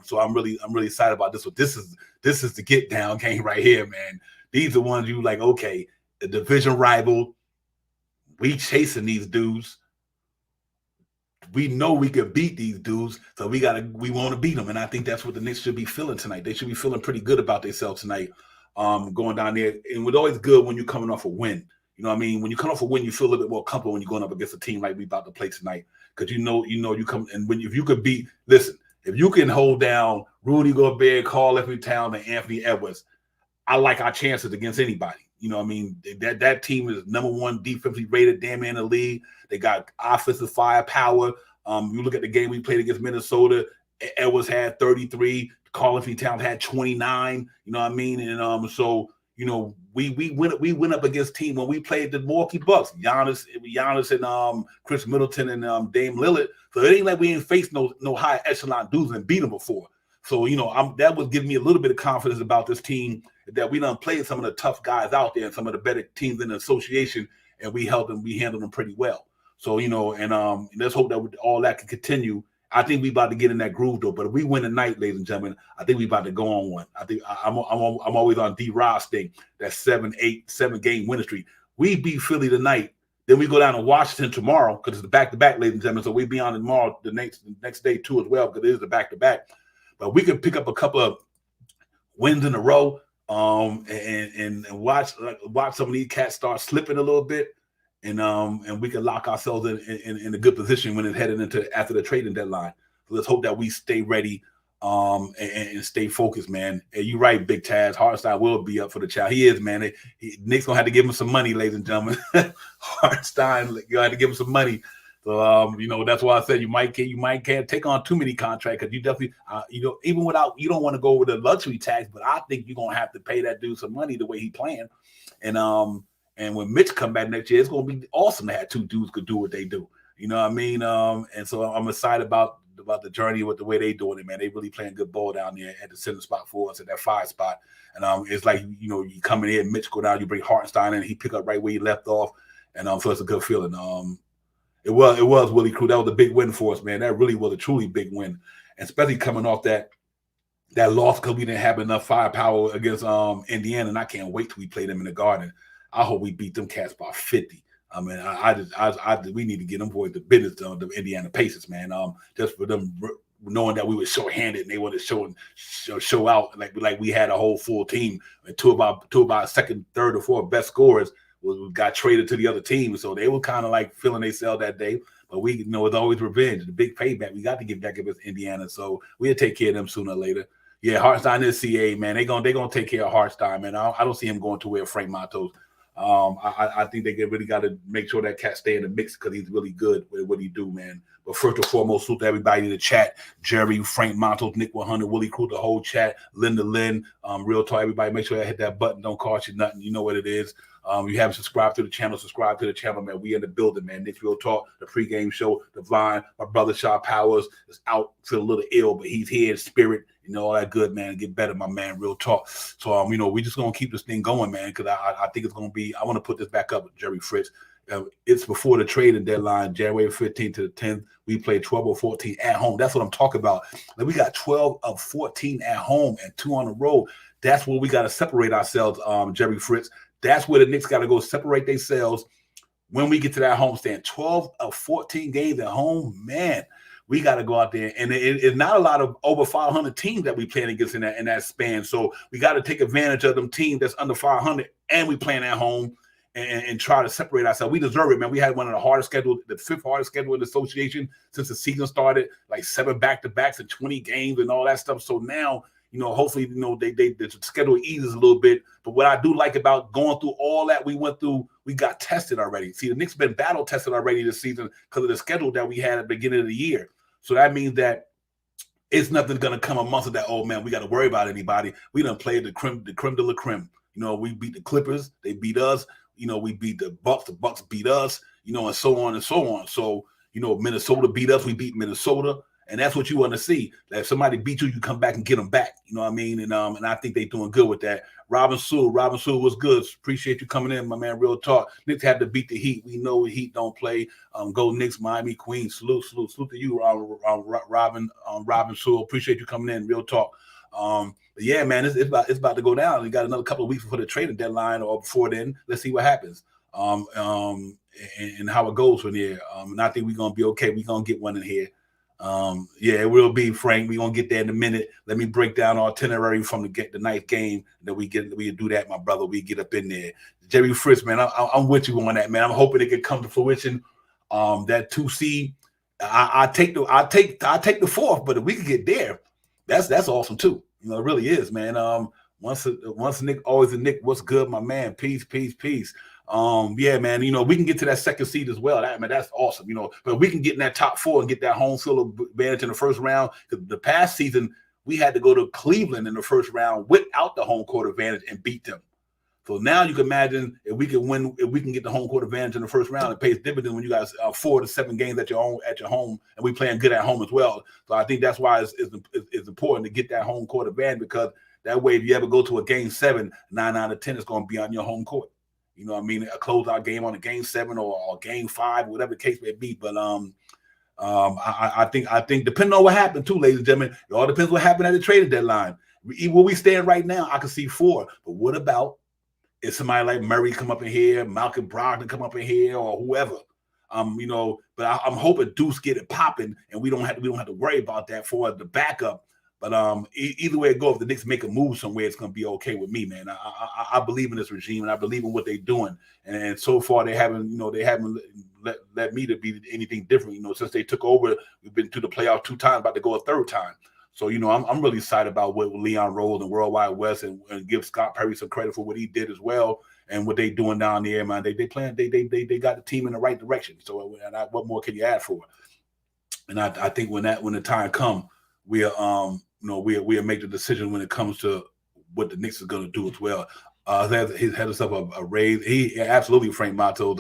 so I'm really excited about this. So this is the get down game right here, man. These are ones you like. Okay, a division rival. We chasing these dudes. We know we could beat these dudes, so we want to beat them, and I think that's what the Knicks should be feeling tonight. They should be feeling pretty good about themselves tonight, going down there. And it's always good when you're coming off a win. You know what I mean? When you come off a win, you feel a little bit more comfortable when you're going up against a team like we about to play tonight, because you come and if you could beat. Listen, if you can hold down Rudy Gobert, Karl Anthony Towns, and Anthony Edwards, I like our chances against anybody. You know what I mean? That team is #1 defensively rated damn near in the league. They got offensive firepower. You look at the game we played against Minnesota. Edwards had 33. Karl Anthony Towns had 29. You know what I mean? And so we went up against team when we played the Milwaukee Bucks. Giannis and Chris Middleton and Dame Lillard. So it ain't like we ain't faced no high echelon dudes and beat them before. So that was giving me a little bit of confidence about this team, that we done played some of the tough guys out there and some of the better teams in the association, and we handled them pretty well. So, and let's hope that all that can continue. I think we about to get in that groove though. But if we win tonight, ladies and gentlemen, I think we about to go on one. I think I'm always on D-Rod's thing, that 7-game winning streak. We beat Philly tonight, then we go down to Washington tomorrow, because it's the back-to-back, ladies and gentlemen. So we be on tomorrow, the next day too as well, because it is the back-to-back. But we could pick up a couple of wins in a row, and watch some of these cats start slipping a little bit, and we can lock ourselves in a good position when it's headed into after the trading deadline. So let's hope that we stay ready and stay focused, man. And you're right, Big Taz. Hardstyle will be up for the child. He is, man. Nick's gonna have to give him some money, ladies and gentlemen. Hardstyle, you have to give him some money. So that's why I said you might can't take on too many contracts, because you definitely even without, you don't want to go with the luxury tax, but I think you're gonna have to pay that dude some money the way he playing. And when Mitch come back next year, it's gonna be awesome to have two dudes could do what they do. You know what I mean? And so I'm excited about the journey with the way they doing it, man. They really playing good ball down there at the center spot for us at that 5 spot. And it's like, you come in here, Mitch go down, you bring Hartenstein in, he pick up right where you left off, and so it's a good feeling. It was Willie Crew. That was a big win for us, man. That really was a truly big win, and especially coming off that loss because we didn't have enough firepower against Indiana, and I can't wait till we play them in the Garden. I hope we beat them cats by 50. I mean, we need to get them boys the business done, the Indiana Pacers, man. Just for them knowing that we were short-handed and they wanted to show out like we had a whole full team, and two of our second, third, or fourth best scorers got traded to the other team, so they were kind of like feeling themselves that day. But we it's always revenge, the big payback. We got to get back against Indiana, so we'll take care of them sooner or later. Yeah, Hartenstein is CA, man. They're gonna take care of Hartenstein, man. I don't see him going to where Frank Matos. I think they really got to make sure that cat stay in the mix because he's really good with what he do, man. But first and foremost, salute to everybody in the chat: Jerry, Frank Montos, Nick 100, Willie Crew, the whole chat, Linda Lynn, Real Talk. Everybody, make sure you hit that button. Don't cost you nothing. You know what it is. You haven't subscribed to the channel, subscribe to the channel, man. We in the building, man. Nick's Real Talk, the pregame show, Divine. My brother Shaw Powers is out, feel a little ill, but he's here in spirit. All that good, man. Get better, my man. Real talk. So, we just gonna keep this thing going, man, because I think it's gonna be. I want to put this back up, Jerry Fritz. It's before the trading deadline, January 15th to the 10th. We played 12 or 14 at home. That's what I'm talking about. Like, we got 12 of 14 at home and 2 on the road. That's where we got to separate ourselves, Jerry Fritz. That's where the Knicks got to go separate themselves when we get to that homestand. 12 of 14 games at home, man. We got to go out there, and it's not a lot of over 500 teams that we playing against in that span. So we got to take advantage of them teams that's under 500, and we playing at home and try to separate ourselves. We deserve it, man. We had one of the hardest schedule, the 5th hardest schedule in the association since the season started, like 7 back-to-backs and 20 games and all that stuff. So now, hopefully, the schedule eases a little bit. But what I do like about going through all that we went through, we got tested already. See, the Knicks been battle tested already this season because of the schedule that we had at the beginning of the year. So that means that it's nothing going to come amongst it that, oh, man, we got to worry about anybody. We done played the creme de la creme. We beat the Clippers. They beat us. We beat the Bucks. The Bucks beat us, and so on and so on. So, Minnesota beat us. We beat Minnesota. And that's what you want to see. That if somebody beat you, you come back and get them back. You know what I mean? And I think they're doing good with that. Robin Sewell was good. Appreciate you coming in, my man. Real talk. Knicks had to beat the Heat. We know Heat don't play. Go Knicks, Miami, Queen. Salute to you, Robin Sewell. Appreciate you coming in. Real talk. But yeah, man, it's about to go down. We got another couple of weeks before the trading deadline or before then. Let's see what happens. And how it goes from here. And I think we're gonna be okay. We're gonna get one in here. Yeah, it will be, Frank. We're gonna get there in a minute. Let me break down our itinerary from the night game. That we do that, my brother. We get up in there. Jerry Fritz, man, I'm with you on that, man. I'm hoping it can come to fruition. That 2 seed, I take the 4th, but if we can get there, that's awesome too. It really is, man. Once a Nick, always a Nick. What's good, my man? Peace. Yeah, man, we can get to that 2nd seed as well. That's awesome, but we can get in that top 4 and get that home field advantage in the first round. The past season, we had to go to Cleveland in the first round without the home court advantage and beat them. So now you can imagine if we can get the home court advantage in the first round, it pays dividends when you guys 4 to 7 games at your home, and we playing good at home as well. So I think that's why it's important to get that home court advantage, because that way, if you ever go to a game 7, 9 out of 10 is going to be on your home court. You know what I mean? A closeout game on a game 7 or game 5, whatever the case may be. But I think depending on what happened too, ladies and gentlemen, it all depends what happened at the trading deadline. Where we stand right now, I can see 4. But what about if somebody like Murray come up in here, Malcolm Brogdon come up in here, or whoever? But I'm hoping Deuce get it popping, and we don't have to worry about that for the backup. But either way it goes, if the Knicks make a move somewhere, it's going to be okay with me, man. I believe in this regime, and I believe in what they're doing. And so far, they haven't let me to be anything different. Since they took over, we've been to the playoffs 2 times, about to go a 3rd time. So, I'm really excited about what Leon Rose and Worldwide West and give Scott Perry some credit for what he did as well and what they doing down there, man. They got the team in the right direction. So, what more can you add for it? And I think when the time comes, we'll make the decision when it comes to what the Knicks is going to do as well. He's had himself a raise. He absolutely, Frank Matos.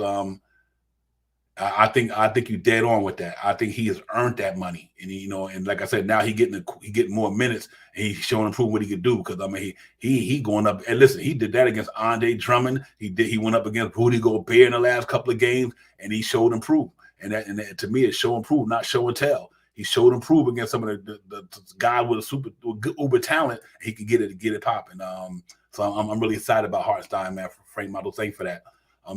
I think you're dead on with that. I think he has earned that money, and and like I said, now he getting more minutes, and he's showing improvement what he could do. Because I mean, he going up. And listen, he did that against Andre Drummond. He went up against Rudy Gobert in the last couple of games, and he showed improvement. And that to me is show and prove, not show and tell. He showed improve against some of the guys with a super uber talent. He could get it popping. So I'm really excited about Hartenstein, man. For Frank Model, thank for that.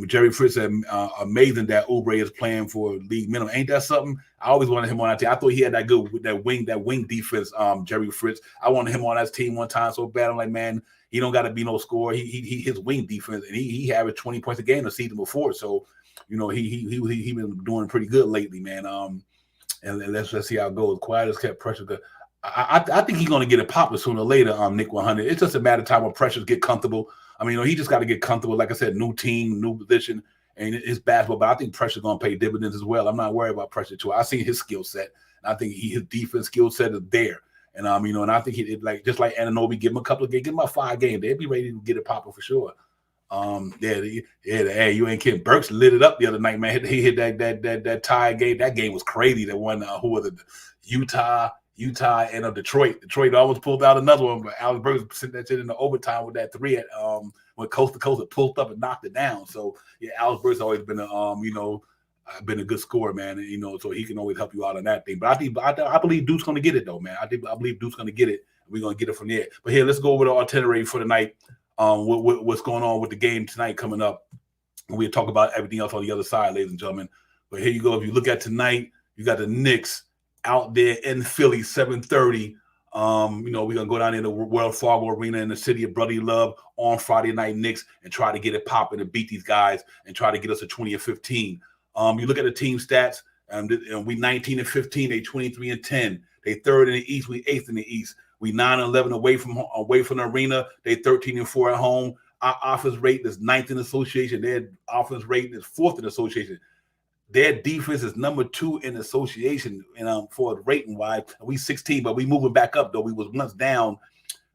Jerry Fritz said, amazing that Oubre is playing for league minimum. Ain't that something? I always wanted him on that team. I thought he had that good with that wing defense. Jerry Fritz. I wanted him on that team one time so bad. I'm like, man, he don't got to be no scorer. He his wing defense, and he averaged 20 points a game the season before. So, he been doing pretty good lately, man. And let's see how it goes. Quiet as kept, pressure good. I think he's going to get it popular sooner or later, Nick 100. It's just a matter of time when pressures get comfortable. I mean, he just got to get comfortable. Like I said, new team, new position, and it's basketball. But I think pressure's going to pay dividends as well. I'm not worried about pressure too. I see his skill set, and I think his defense skill set is there. And and I think just like Anunoby, give him a couple of games, give him about 5 games. They'll be ready to get it popping for sure. Hey, you ain't kidding. Burks lit it up the other night, man. He hit that tie game. That game was crazy. That one, who was it? Utah and Detroit. Detroit almost pulled out another one, but Alex Burks sent that shit in the overtime with that 3 at when Coast to Coast had pulled up and knocked it down. So yeah, Alex Burks always been been a good scorer, man. And, so he can always help you out on that thing. But I believe Duke's going to get it though, man. I believe Duke's going to get it. We're going to get it from there. But here, let's go over the itinerary for the night. What's going on with the game tonight coming up. And we'll talk about everything else on the other side, ladies and gentlemen. But here you go. If you look at tonight, you got the Knicks out there in Philly, 7:30. We're gonna go down in the Wells Fargo Arena in the city of Brotherly Love on Friday night, Knicks, and try to get it popping and beat these guys and try to get us a 20-15. You look at the team stats, and we 19-15, they 23-10. They third in the East, we 8th in the East. We 9-11 away from the arena. They 13-4 at home. Our offense rate is 9th in the association. Their offense rate is 4th in the association. Their defense is number 2 in the association, for rating wise. We 16, but we moving back up though. We was once down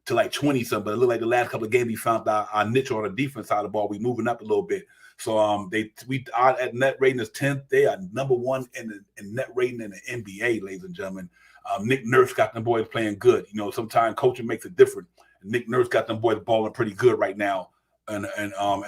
to like 20 something, but it looked like the last couple of games we found our niche on the defense side of the ball. We moving up a little bit. So we are at net rating is 10th. They are number 1 in net rating in the NBA, ladies and gentlemen. Nick Nurse got them boys playing good. Sometimes coaching makes a difference. Nick Nurse got them boys balling pretty good right now in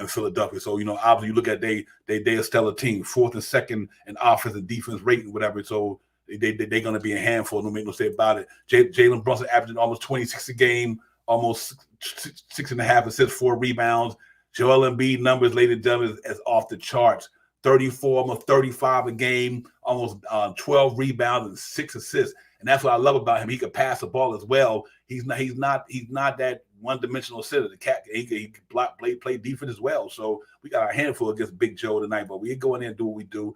Philadelphia. So, obviously you look at they a stellar team, 4th and 2nd in offense and defense rating, whatever. So they're going to be a handful. No make no say about it. Jalen Brunson averaging almost 26 a game, almost 6.5 assists, 4 rebounds. Joel Embiid numbers, ladies and gentlemen, is off the charts. 34, almost 35 a game, almost 12 rebounds and 6 assists. And that's what I love about him. He could pass the ball as well. He's not that one-dimensional center. The cat he can block, play defense as well. So we got a handful against Big Joe tonight, but we go in there and do what we do.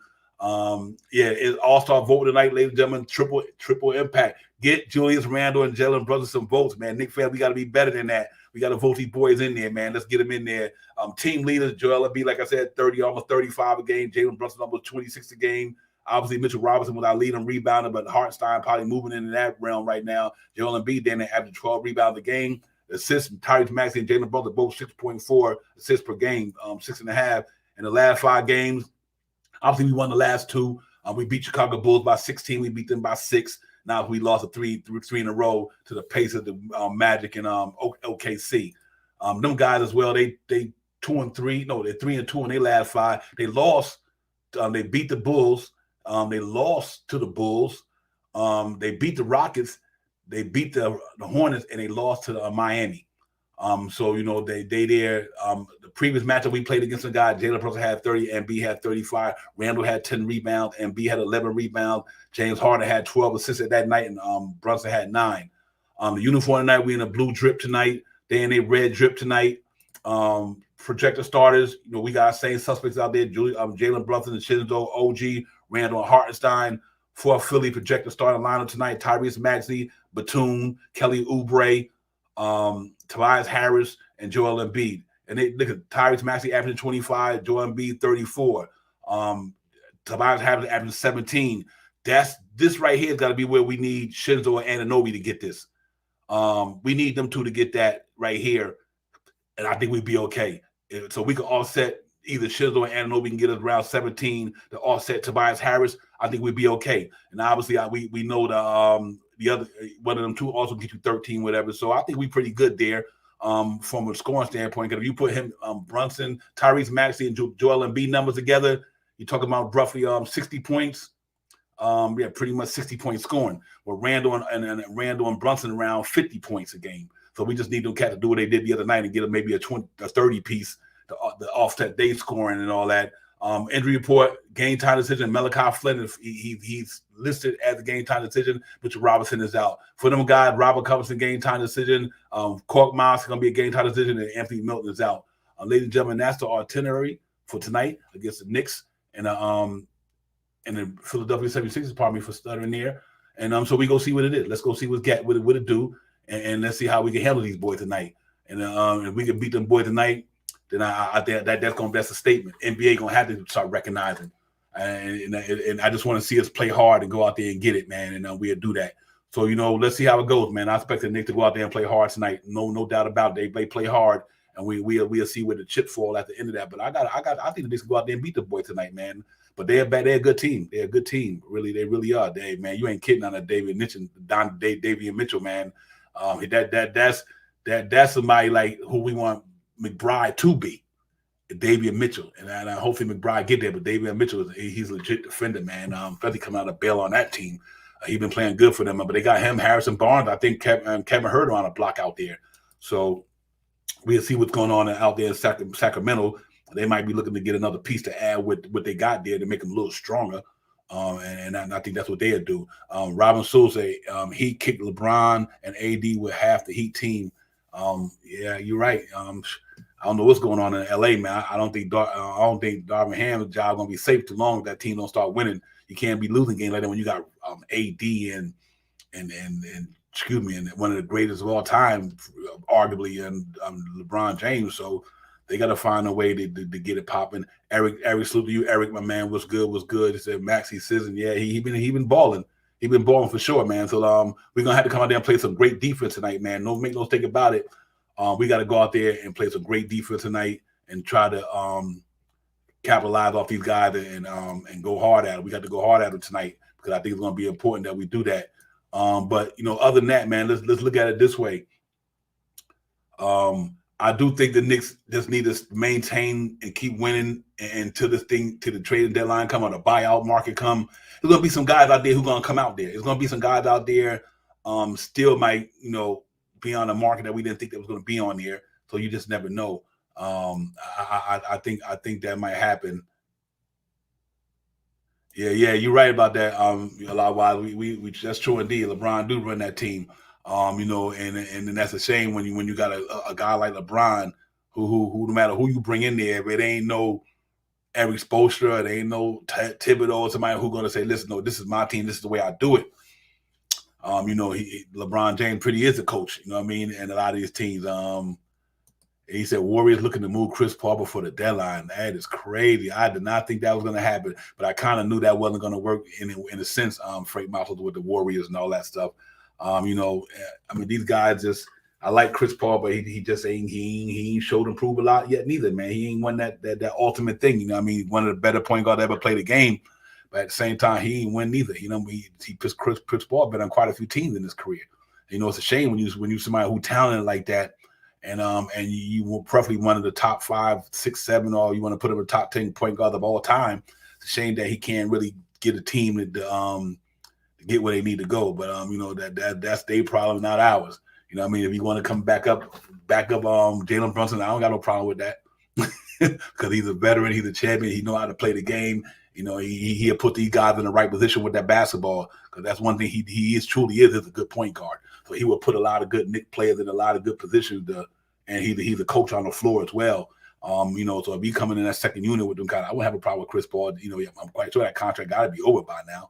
It's all-star vote tonight, ladies and gentlemen. Triple impact. Get Julius Randle and Jalen Brunson some votes, man. Nick fan, we got to be better than that. We got to vote these boys in there, man. Let's get them in there. Team leaders, Joel Embiid, like I said, 30, almost 35 a game. Jalen Brunson almost 26 a game. Obviously, Mitchell Robinson was our leading rebounder, but Hartenstein probably moving into that realm right now. Joel Embiid then averaging 12 rebounds a game. Assists, Tyrese Maxey and Jalen Brunson both 6.4 assists per game, 6.5 in the last 5 games. Obviously, we won the last 2. We beat Chicago Bulls by 16. We beat them by 6. Now we lost a three in a row to the Pacers, the Magic, and OKC. Them guys as well. They 2-3. No, they're 3-2 in their last 5. They lost. They beat the Bulls. They lost to the Bulls. They beat the Rockets. They beat the Hornets, and they lost to Miami. So they there. The previous matchup we played against a guy, Jalen Brunson had 30, and B had 35. Randall had 10 rebounds, and B had 11 rebounds. James Harden had 12 assists at that night, and Brunson had 9. The uniform tonight, we in a blue drip tonight. They in a red drip tonight. Projector starters, we got our same suspects out there: Jalen Brunson and Shinzo, OG, Randall, and Hartenstein. For Philly, projector starting lineup tonight: Tyrese Maxey, Batum, Kelly Oubre, Tobias Harris, and Joel Embiid. And they look at Tyrese Maxey averaging 25, Joel Embiid 34, Tobias Harris averaging 17. This right here has got to be where we need Shinzo and Anunoby to get this. We need them two to get that right here, and I think we'd be okay. So we can offset either Shizzle or Ananobi can get us around 17 to offset Tobias Harris, I think we'd be okay. And obviously, we know the other one of them two also get you 13, whatever. So I think we're pretty good there from a scoring standpoint. Because if you put him, Brunson, Tyrese Maxey, and Joel Embiid numbers together, you're talking about roughly 60 points. Yeah, pretty much 60-point scoring. With Randall and Randall and Brunson around 50 points a game. So we just need them cats to do what they did the other night and get them maybe a 30 piece to offset day scoring and all that. Injury report, game time decision. Malachi Flynn, he's listed as a game time decision, but Robinson is out. For them guys, Robert Covington, game time decision. Cork Miles is going to be a game time decision, and Anthony Milton is out. Ladies and gentlemen, that's the itinerary for tonight against the Knicks and the Philadelphia 76ers, pardon me for stuttering there. And so we go see what it is. Let's go see what it do, and let's see how we can handle these boys tonight. And if we can beat them boys tonight, then I think that's a statement. NBA gonna have to start recognizing, and I just want to see us play hard and go out there and get it, man. And we'll do that. So let's see how it goes, man. I expect the Knicks to go out there and play hard tonight. No doubt about it. They play hard, and we'll see where the chips fall at the end of that. But I think the Knicks can go out there and beat the boys tonight, man. But they're a good team. They're a good team. Really, they really are. Man, you ain't kidding on that Davian Mitchell, man. That's somebody like who we want McBride to be, Davian Mitchell, and hopefully McBride get there. But Davian Mitchell, he's a legit defender, man. Especially coming out of bail on that team, he's been playing good for them. But they got him, Harrison Barnes. I think Kevin Huerter on a block out there. So we'll see what's going on out there in Sacramento. They might be looking to get another piece to add with what they got there to make them a little stronger. And I think that's what they'll do. Robin Sousa, he kicked LeBron and AD with half the Heat team. Yeah, you're right. I don't know what's going on in LA, man. I don't think Darvin Ham's job gonna be safe too long if that team don't start winning. You can't be losing games like that when you got AD and excuse me, and one of the greatest of all time, arguably, and LeBron James. So they got to find a way to get it popping. Eric, salute to you. Eric, my man, what's good? He said, Maxey Sizzin. Yeah, he been balling. He been balling for sure, man. So we're going to have to come out there and play some great defense tonight, man. No make no mistake about it. We got to go out there and play some great defense tonight and try to capitalize off these guys and go hard at them. We got to go hard at them tonight because I think it's going to be important that we do that. But, other than that, man, let's look at it this way. I do think the Knicks just need to maintain and keep winning until the trading deadline come or the buyout market come. There's going to be some guys out there who are going to come out there. There's going to be some guys out there still might, be on the market that we didn't think that was going to be on there. So you just never know. I think that might happen. Yeah, you're right about that. A lot of while we that's true indeed. LeBron do run that team. And that's a shame when you got a guy like LeBron who no matter who you bring in there, if it ain't no Eric Spoelstra, it ain't no Thibodeau or somebody who's gonna say, listen, no, this is my team, this is the way I do it. LeBron James pretty is a coach, you know what I mean? And a lot of these teams, he said Warriors looking to move Chris Paul before the deadline. That is crazy. I did not think that was going to happen, but I kind of knew that wasn't going to work in a sense. Frank Marshall with the Warriors and all that stuff. These guys just. I like Chris Paul, but he just ain't he ain't showed and proved a lot yet neither, man. He ain't won that ultimate thing. You know what I mean? One of the better point guards ever played the game, but at the same time, he ain't win neither. He pissed Chris Paul been on quite a few teams in his career. It's a shame when you somebody who talented like that, and you will preferably one of the top 5, 6, 7, or you want to put him in the top 10 point guard of all time. It's a shame that he can't really get a team to get where they need to go. But that's their problem, not ours. You know what I mean? If you want to come back up Jalen Brunson, I don't got no problem with that because he's a veteran, he's a champion, he know how to play the game. He'll put these guys in the right position with that basketball because that's one thing he truly is a good point guard. So he will put a lot of good Knicks players in a lot of good positions, and he's a coach on the floor as well. So if he coming in that second unit with them I wouldn't have a problem with Chris Paul. I'm quite sure that contract got to be over by now.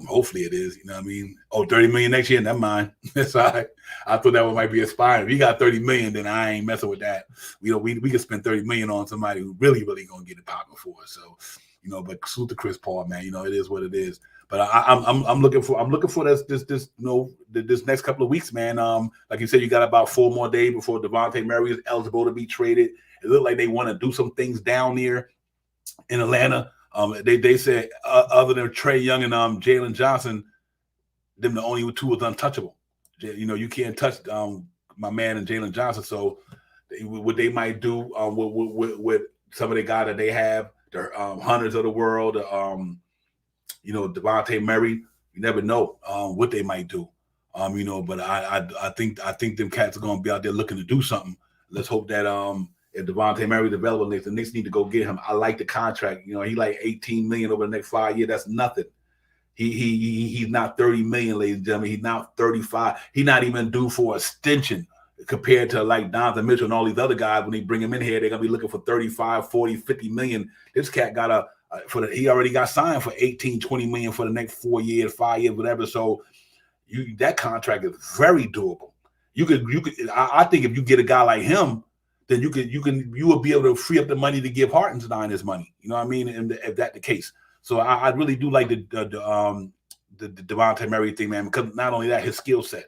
Hopefully it is, you know what I mean? Oh, $30 million next year, never mind. That's all right. I thought that one might be aspiring. If he got $30 million, then I ain't messing with that. We could spend $30 million on somebody who really, really gonna get it popping for us. So, but salute to Chris Paul, man. It is what it is. But I'm looking for this next couple of weeks, man. Like you said, you got about 4 more days before Devontae Murray is eligible to be traded, It looked like they want to do some things down there in Atlanta. They said other than Trae Young and Jalen Johnson, them the only two was untouchable. You know, you can't touch my man and Jalen Johnson. So what they might do with some of the guys that they have, the Hunters of the world, you know, Devontae Murray, you never know what they might do. You know, but I think them cats are gonna be out there looking to do something. Let's hope that if Devontae Murray is available, the Knicks need to go get him. I like the contract. You know, he like $18 million over the next 5 years. That's nothing. He's not $30 million, ladies and gentlemen. He's not 35. He's not even due for extension compared to like Donovan Mitchell and all these other guys. When they bring him in here, they're gonna be looking for 35, 40, 50 million. This cat got he already got signed for 18, 20 million for the next 4 years, 5 years, whatever. So that contract is very doable. You could. I think if you get a guy like him, then you will be able to free up the money to give Hartenstein his money. You know what I mean? And if that's the case, so I really do like the Devontae Murray thing, man. Because not only that, his skill set,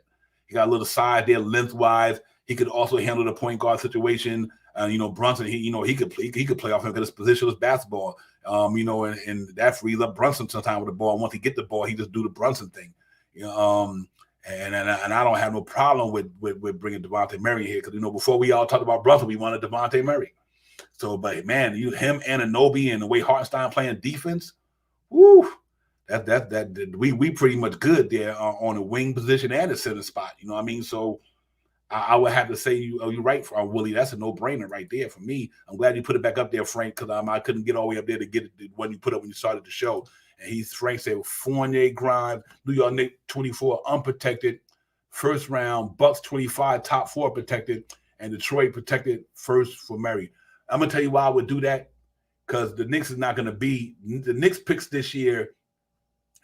he got a little side there, lengthwise. He could also handle the point guard situation. You know, Brunson, he could play off him because his position was basketball. You know, and that frees up Brunson sometimes with the ball. Once he get the ball, he just do the Brunson thing. You know, and I don't have no problem with bringing Devontae Murray here because, you know, before we all talked about Brunson, we wanted Devontae Murray. So, but man, him and Anunoby and the way Hartenstein playing defense, woo, we pretty much good there on the wing position and the center spot. You know what I mean? So I would have to say you're right, Willie. That's a no-brainer right there for me. I'm glad you put it back up there, Frank, because I couldn't get all the way up there to get it when you put up when you started the show. And Frank said Fournier, Grimes, New York Knicks 24 unprotected, first round, Bucks 25 top 4 protected, and Detroit protected first for Murray. I'm gonna tell you why I would do that, because the Knicks is not gonna be the Knicks picks this year.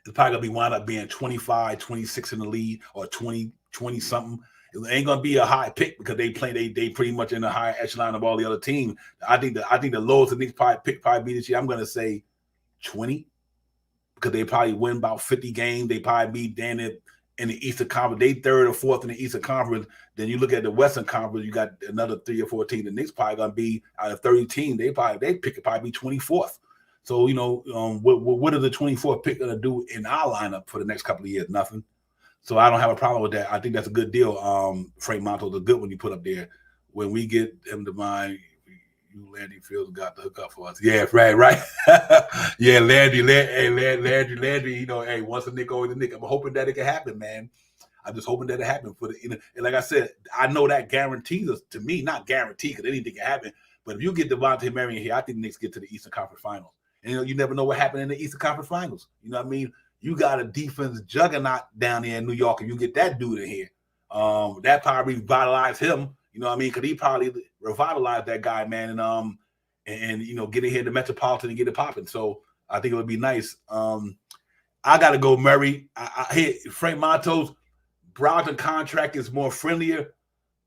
It's probably gonna be wind up being 25, 26 in the league or 20 something. It ain't gonna be a high pick because they pretty much in the high echelon of all the other teams. I think the lowest the Knicks probably be this year, I'm gonna say 20. Because they probably win about 50 games. They probably be down in the Eastern Conference. They 3rd or 4th in the Eastern Conference. Then you look at the Western Conference, you got another 3 or 4 teams. The Knicks probably gonna be out of 30 teams. They pick it probably be 24th. So, you know, what are the 24th pick gonna do in our lineup for the next couple of years? Nothing. So I don't have a problem with that. I think that's a good deal. Frank Monto's a good one you put up there. When we get him to mind, Landry Fields got the hook up for us. Yeah, right. Yeah, Landry. You know, hey, once a Knick, always a Knick. I'm hoping that it can happen, man. I'm just hoping that it happen for the. You know, and like I said, I know that guarantees us. To me, not guaranteed because anything can happen. But if you get Devontae Murray in here, I think the Knicks get to the Eastern Conference Finals. And you know, you never know what happened in the Eastern Conference Finals. You know what I mean? You got a defense juggernaut down there in New York, and you get that dude in here. That probably revitalized him. You know what I mean? Because he probably revitalized that guy, man, and you know, get in here to Metropolitan and get it popping. So I think it would be nice. I got to go Murray. I hit Frank Monto's Brogdon contract is more friendlier,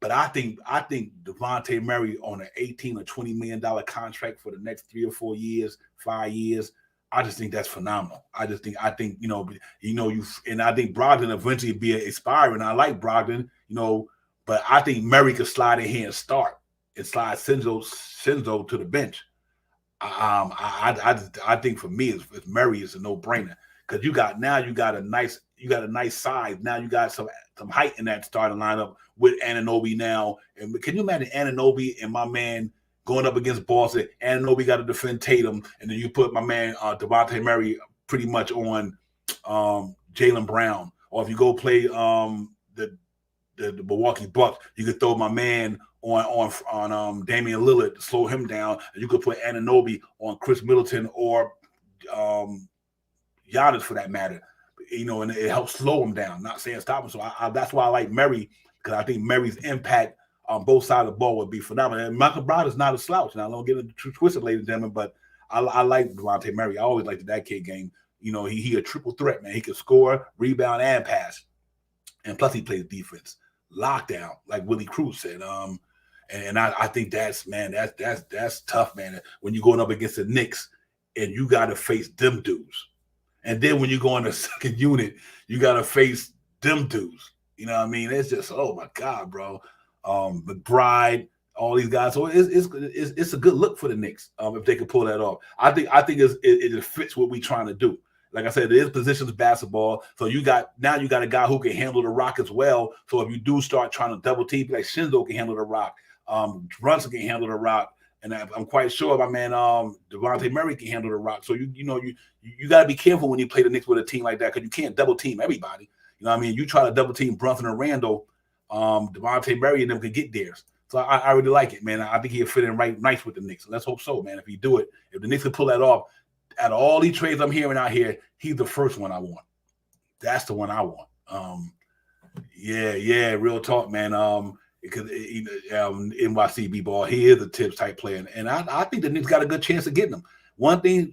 but I think Devontae Murray on an $18 or $20 million contract for the next 3 or 4 years, 5 years. I just think that's phenomenal. I think you know, and I think Brogdon eventually be expiring. I like Brogdon, you know. But I think Murray could slide in here and start and slide Shinzo to the bench. I think for me, it's Murray is a no-brainer because you got a nice size. Now you got some height in that starting lineup with Anunoby now. And can you imagine Anunoby and my man going up against Boston? Anunoby got to defend Tatum, and then you put my man Devontae Murray pretty much on Jaylen Brown. Or if you go play the Milwaukee Bucks, you could throw my man on Damian Lillard to slow him down, and you could put Anunoby on Chris Middleton or Giannis for that matter. You know, and it helps slow him down. Not saying stop him. So that's why I like Murray, because I think Murray's impact on both sides of the ball would be phenomenal. And Michael Brown is not a slouch. Now I don't get it twisted, ladies and gentlemen, but I like Devontae Murray. I always liked that kid game. You know, he a triple threat, man. He can score, rebound, and pass, and plus he plays defense. Lockdown, like Willie Cruz said. And I think that's tough, man. When you're going up against the Knicks and you got to face them dudes, and then when you go in the second unit, you got to face them dudes. You know what I mean? It's just, oh my God, bro. McBride, all these guys. So it's a good look for the Knicks if they could pull that off. I think it fits what we're trying to do. Like I said, it is positions basketball. So you got a guy who can handle the rock as well. So if you do start trying to double team, like Shinzo can handle the rock, Brunson can handle the rock, and I'm quite sure my man Devontae Murray can handle the rock. So you got to be careful when you play the Knicks with a team like that because you can't double team everybody. You know what I mean? You try to double team Brunson and Randall, Devontae Murray and them could get theirs. So I really like it, man. I think he'll fit in right nice with the Knicks. Let's hope so, man. If he do it, if the Knicks can pull that off, out of all these trades I'm hearing out here, he's the first one I want. That's the one I want. Yeah, real talk, man. Because NYC B-ball, he is a tips type player, and I think the Knicks got a good chance of getting him. One thing,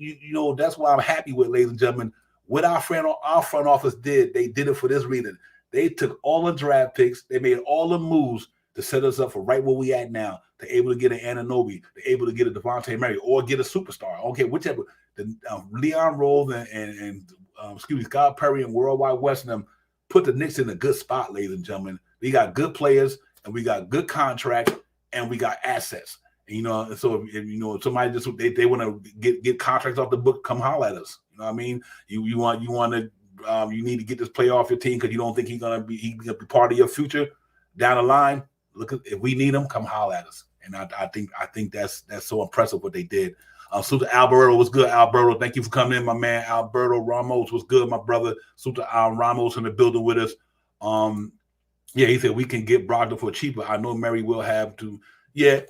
that's why I'm happy with, ladies and gentlemen, what our front office did. They did it for this reason. They took all the draft picks, they made all the moves to set us up for right where we at now. They're able to get an Anunoby, they're able to get a Devontae Murray, or get a superstar. Okay, whichever. Leon Rose and Scott Perry and Worldwide West and them put the Knicks in a good spot, ladies and gentlemen. We got good players and we got good contracts and we got assets. And, so if somebody just they want to get contracts off the book, come holler at us. You know what I mean? You need to get this player off your team because you don't think he's gonna be part of your future down the line. Look, if we need him, come holler at us. And I think that's so impressive what they did. Suta Alberto was good. Alberto, thank you for coming in, my man. Alberto Ramos was good, my brother. Suta Ramos in the building with us. Yeah, he said we can get Brogdon for cheaper. I know Murray will have to. Yeah,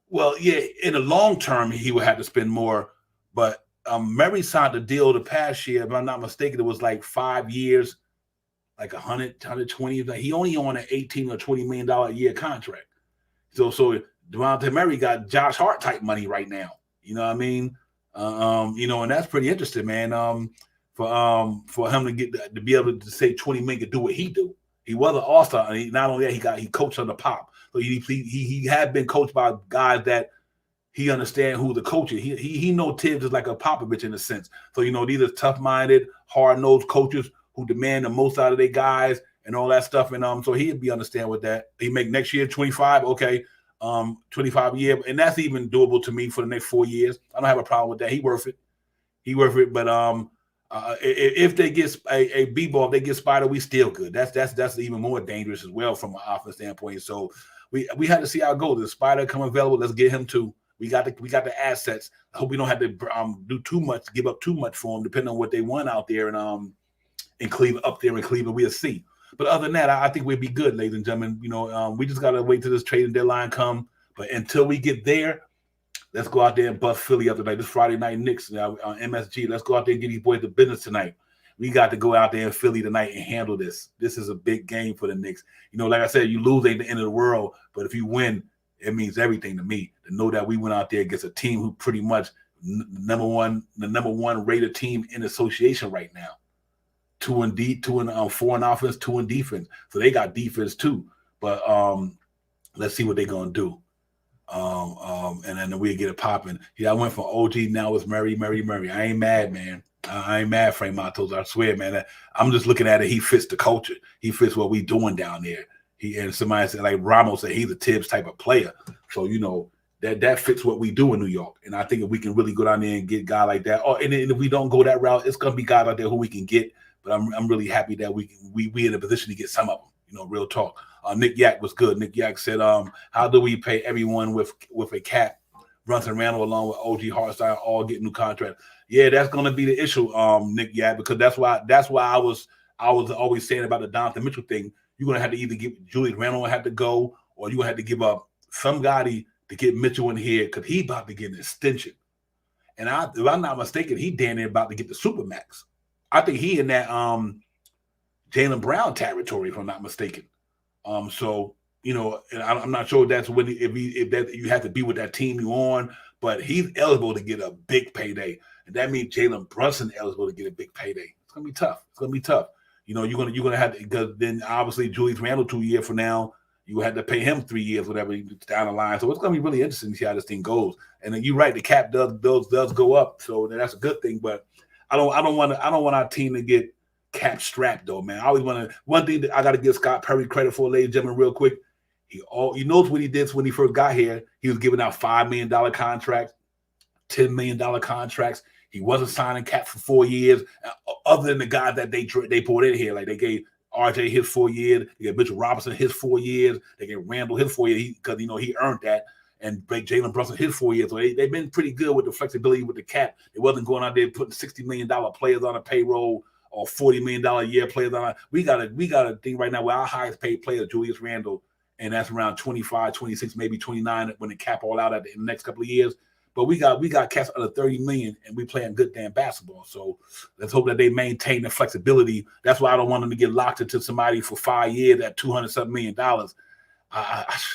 well, yeah, in the long term, he would have to spend more. But Murray signed a deal the past year, if I'm not mistaken, it was like 5 years, like 100, 120. Like he only on an $18 or $20 million a year contract. So Devontae Murray got Josh Hart type money right now. You know what I mean? And that's pretty interesting, man. For him to be able to say 20 million to do what he do. He was an all-star. And not only that, he coached under Pop. So he had been coached by guys that he understand who the coach is. He know Tibbs is like a Popovich in a sense. So these are tough-minded, hard-nosed coaches who demand the most out of their guys and all that stuff. And so he'd be understand with that. He make next year 25, okay. 25 a year, and that's even doable to me for the next 4 years. I don't have a problem with that. He worth it. But if they get a B-ball, if they get Spider, we still good. That's even more dangerous as well from an offense standpoint. So we had to see how it goes. The Spider come available, let's get him too. We got the assets. I hope we don't have to do too much, give up too much for them, depending on what they want out there in Cleveland, up there in Cleveland. We'll see. But other than that, I think we'll be good, ladies and gentlemen. We just got to wait till this trading deadline come. But until we get there, let's go out there and bust Philly up tonight. This Friday night Knicks on MSG. Let's go out there and give these boys the business tonight. We got to go out there in Philly tonight and handle this. This is a big game for the Knicks. Like I said, you lose ain't the end of the world. But if you win, it means everything to me. To know that we went out there against a team who pretty much the number one rated team in association right now. 4 in offense, 2 in defense. So they got defense too. But let's see what they're gonna do. And then we get it popping. Yeah, I went from OG, now it's Murray. I ain't mad, man. I ain't mad, Frank Matos. I swear, man. I'm just looking at it. He fits the culture. He fits what we doing down there. And somebody said, like Ramos said, he's a Tibbs type of player. So that fits what we do in New York. And I think if we can really go down there and get a guy like that, and if we don't go that route, it's gonna be guys out there who we can get. But I'm really happy that we in a position to get some of them. Real talk. Nick Yak was good. Nick Yak said, how do we pay everyone with a cap? Brunson Randall along with OG Hartstein all get new contracts. Yeah, that's gonna be the issue, Nick Yak, because that's why I was always saying about the Donovan Mitchell thing. You're gonna have to either give Julius Randall have to go, or you're gonna have to give up somebody to get Mitchell in here because he about to get an extension. And if I'm not mistaken, he damn near about to get the Supermax. I think he in that Jaylen Brown territory, if I'm not mistaken. So and I'm not sure that's when if that you have to be with that team you on, but he's eligible to get a big payday, and that means Jalen Brunson eligible to get a big payday. It's gonna be tough. You're gonna have to, because then obviously Julius Randle 2 years from now, you have to pay him 3 years, whatever down the line. So it's gonna be really interesting to see how this thing goes. And then you're right, the cap does go up, so that's a good thing, but. I don't want our team to get cap strapped though, man. I always want to. One thing that I got to give Scott Perry credit for, ladies and gentlemen, real quick. He knows what he did when he first got here. He was giving out $5 million contracts, $10 million contracts. He wasn't signing cap for 4 years, other than the guys that they brought in here. Like they gave RJ his 4 years, they gave Mitchell Robinson his 4 years, they gave Randall his 4 years because he earned that, and Jalen Brunson his 4 years. So they've been pretty good with the flexibility with the cap. It wasn't going out there putting $60 million players on a payroll or $40 million a year players on. We got a thing right now where our highest paid player, Julius Randle, and that's around 25, 26, maybe 29 when the cap all out in the next couple of years. But we got cats under 30 million, and we playing good damn basketball. So let's hope that they maintain the flexibility. That's why I don't want them to get locked into somebody for 5 years at $200-something million.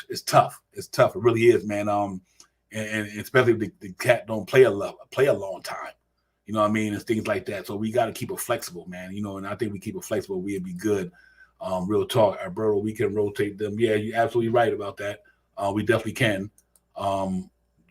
It's tough. It's tough. It really is, man. And especially if the cat don't play a long time. You know what I mean? And things like that. So we got to keep it flexible, man. And I think we keep it flexible, we'll be good. Real talk, bro. We can rotate them. Yeah, you're absolutely right about that. We definitely can.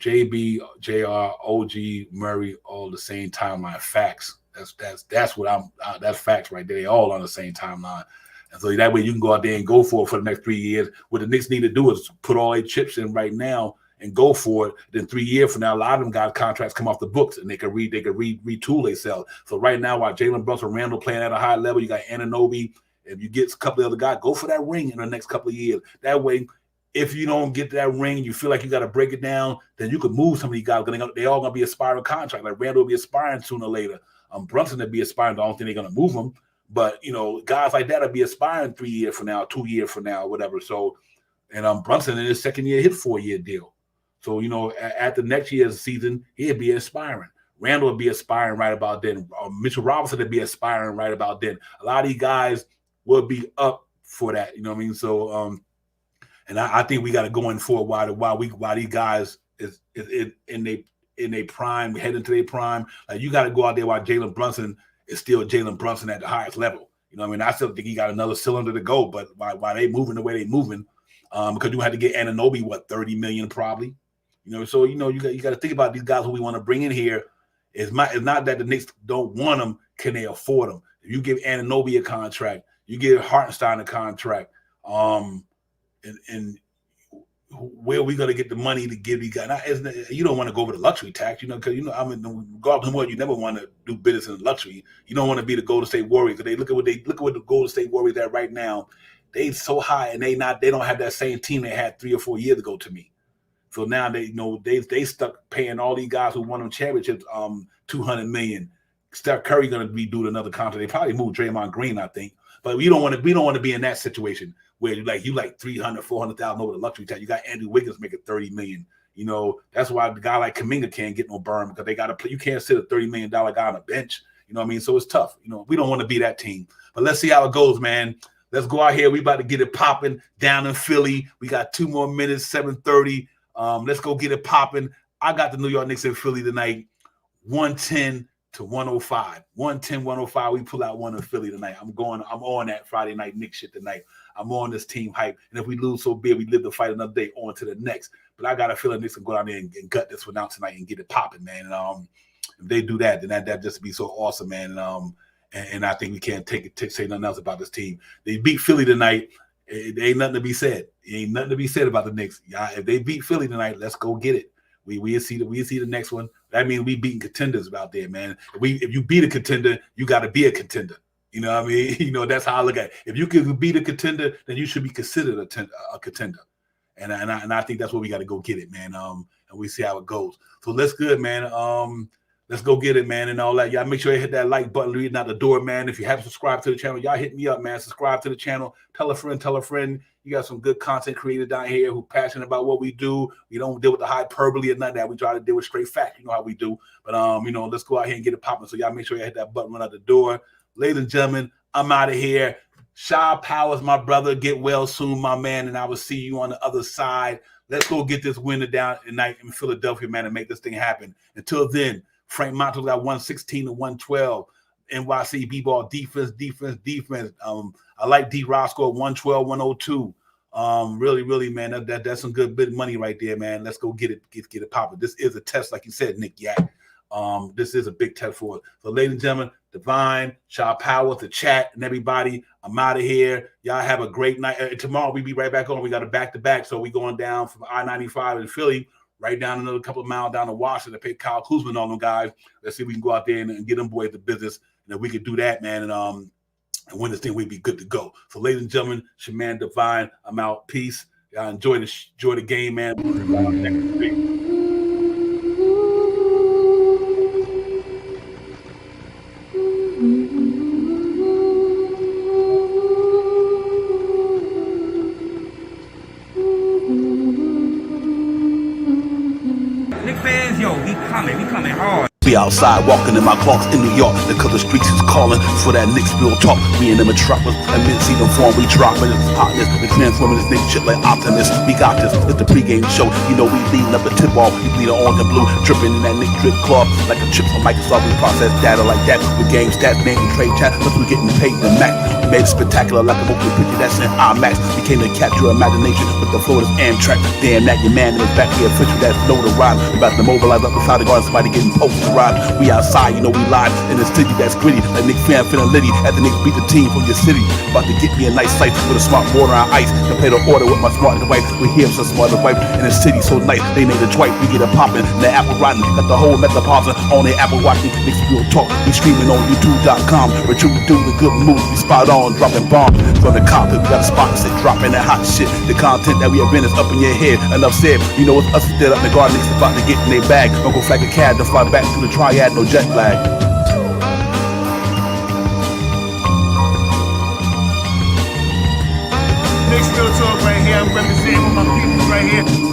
JB, JR, OG, Murray, all the same timeline. Facts. That's what that's facts right there. They all on the same timeline. And so that way you can go out there and go for it for the next 3 years. What the Knicks need to do is put all their chips in right now and go for it. Then 3 years from now, a lot of them guys' contracts come off the books and they can retool themselves. So right now, while Jalen Brunson, Randall playing at a high level, you got Anunoby. If you get a couple of other guys, go for that ring in the next couple of years. That way, if you don't get that ring, you feel like you got to break it down, then you could move some of these guys. They all going to be aspiring contract. Like Randall will be aspiring sooner or later. Brunson will be aspiring. I don't think they're going to move him. But, guys like that will be aspiring 3 years from now, 2 years from now, whatever. So, and Brunson in his second year hit 4 year deal. So, at the next year's season, he'll be aspiring. Randall will be aspiring right about then. Mitchell Robinson will be aspiring right about then. A lot of these guys will be up for that. You know what I mean? So, and I think we got to go in for it while these guys is in their prime, heading to their prime. Like you got to go out there while Jalen Brunson is still Jalen Brunson at the highest level. You know what I mean? I still think he got another cylinder to go, but while they moving the way they moving, because you had to get Anunoby, $30 million probably. So you got to think about these guys who we want to bring in here. It's not that the Knicks don't want them, can they afford them? If you give Anunoby a contract, you give Hartenstein a contract, and where are we going to get the money to give these guys? You don't want to go over the luxury tax, because regardless of what, you never want to do business in luxury. You don't want to be the Golden State Warriors. They look at what the Golden State Warriors are right now. They so high, and they don't have that same team they had 3 or 4 years ago. To me, so now they stuck paying all these guys who won them championships $200 million. Steph Curry going to be doing another contract. They probably moved Draymond Green, I think, but we don't want to be in that situation where you like $300,000-$400,000 over the luxury tax. You got Andrew Wiggins making $30 million. That's why the guy like Kuminga can't get no burn because they got to play. You can't sit a $30 million guy on a bench. You know what I mean? So it's tough. We don't want to be that team. But let's see how it goes, man. Let's go out here. We about to get it popping down in Philly. We got 2 more minutes, 7:30. Let's go get it popping. I got the New York Knicks in Philly tonight, 110-105. 110-105. We pull out one in Philly tonight. I'm on that Friday night Knicks shit tonight. I'm on this team hype. And if we lose so big, we live to fight another day on to the next. But I got a feeling Knicks can go down there and gut this one out tonight and get it popping, man. And if they do that, then that just be so awesome, man. And I think we can't say nothing else about this team. They beat Philly tonight. There ain't nothing to be said. There ain't nothing to be said about the Knicks. If they beat Philly tonight, let's go get it. We see the next one. That means we beating contenders out there, man. If you beat a contender, you got to be a contender. You know what I mean? That's how I look at it. If you can beat a contender, then you should be considered a contender. And I think that's where we got to go get it, man. And we see how it goes. So let's good, man. Let's go get it, man, and all that. Y'all make sure you hit that like button leading out the door, man. If you haven't subscribed to the channel, y'all hit me up, man. Subscribe to the channel. Tell a friend. You got some good content creators down here who passionate about what we do. We don't deal with the hyperbole or none of that. We try to deal with straight facts. You know how we do. But, let's go out here and get it popping. So y'all make sure you hit that button right out the door. Ladies and gentlemen, I'm out of here. Shaw Powers, my brother. Get well soon, my man, and I will see you on the other side. Let's go get this winner down tonight in Philadelphia, man, and make this thing happen. Until then, Frank Montos got 116-112. NYC B-ball defense. I like D. Roscoe 112-102. Really, man, that's some good bit of money right there, man. Let's go get it popping. This is a test, like you said, Nick Yak. This is a big test for us. So, ladies and gentlemen, Divine, Shaw Power, the chat, and everybody, I'm out of here. Y'all have a great night. Tomorrow we be right back on. We got a back-to-back, so we going down from I-95 in Philly, right down another couple of miles down to Washington to pay Kyle Kuzma and all them guys. Let's see if we can go out there and get them boys the business. And if we could do that, man, and win this thing, we'd be good to go. So, ladies and gentlemen, it's your man Divine. I'm out. Peace. Y'all enjoy the game, man. Knicks fans, yo, we coming hard. Be outside walking in my Clarks in New York because the streets is calling for that Knicks real talk. We in the metropolis, and mid-season form, we dropping it. Hotness, we transforming this nigga shit like optimists. We got this, it's the pregame show. You know we leading up the tip-off. We bleed on the blue, dripping in that Knicks drip club like a chip from Microsoft. We process data like that with game stats, name and trade chat. Plus we getting paid the max. We made it spectacular like a movie picture that's in IMAX. We came to capture imagination with the Florida's Amtrak. Damn that your man in his back here, official that's low to ride. We about to mobilize up beside the garden, somebody getting posted. We outside, you know we live in the city that's gritty. That Knicks fan feeling litty as the Knicks beat the team from your city. About to get me a nice site with a smart water on ice. To play the order with my smart wife. We hear some smart wife in the city so nice. They made it twice. We get it poppin'. The apple rotten. Got the whole metropolitan on their Apple watching. Knicks real talk. We streaming on YouTube.com. We're true to do the good moves. We spot on dropping bombs from the carpet. We got a spot that dropping that hot shit. The content that we have been is up in your head. Enough said. You know it's us that up in the garden. Knicks about to get in their bag. Don't go flag a cab to fly back to the triad. No jet lag. Knicks real talk right here. I'm representing with my people right here.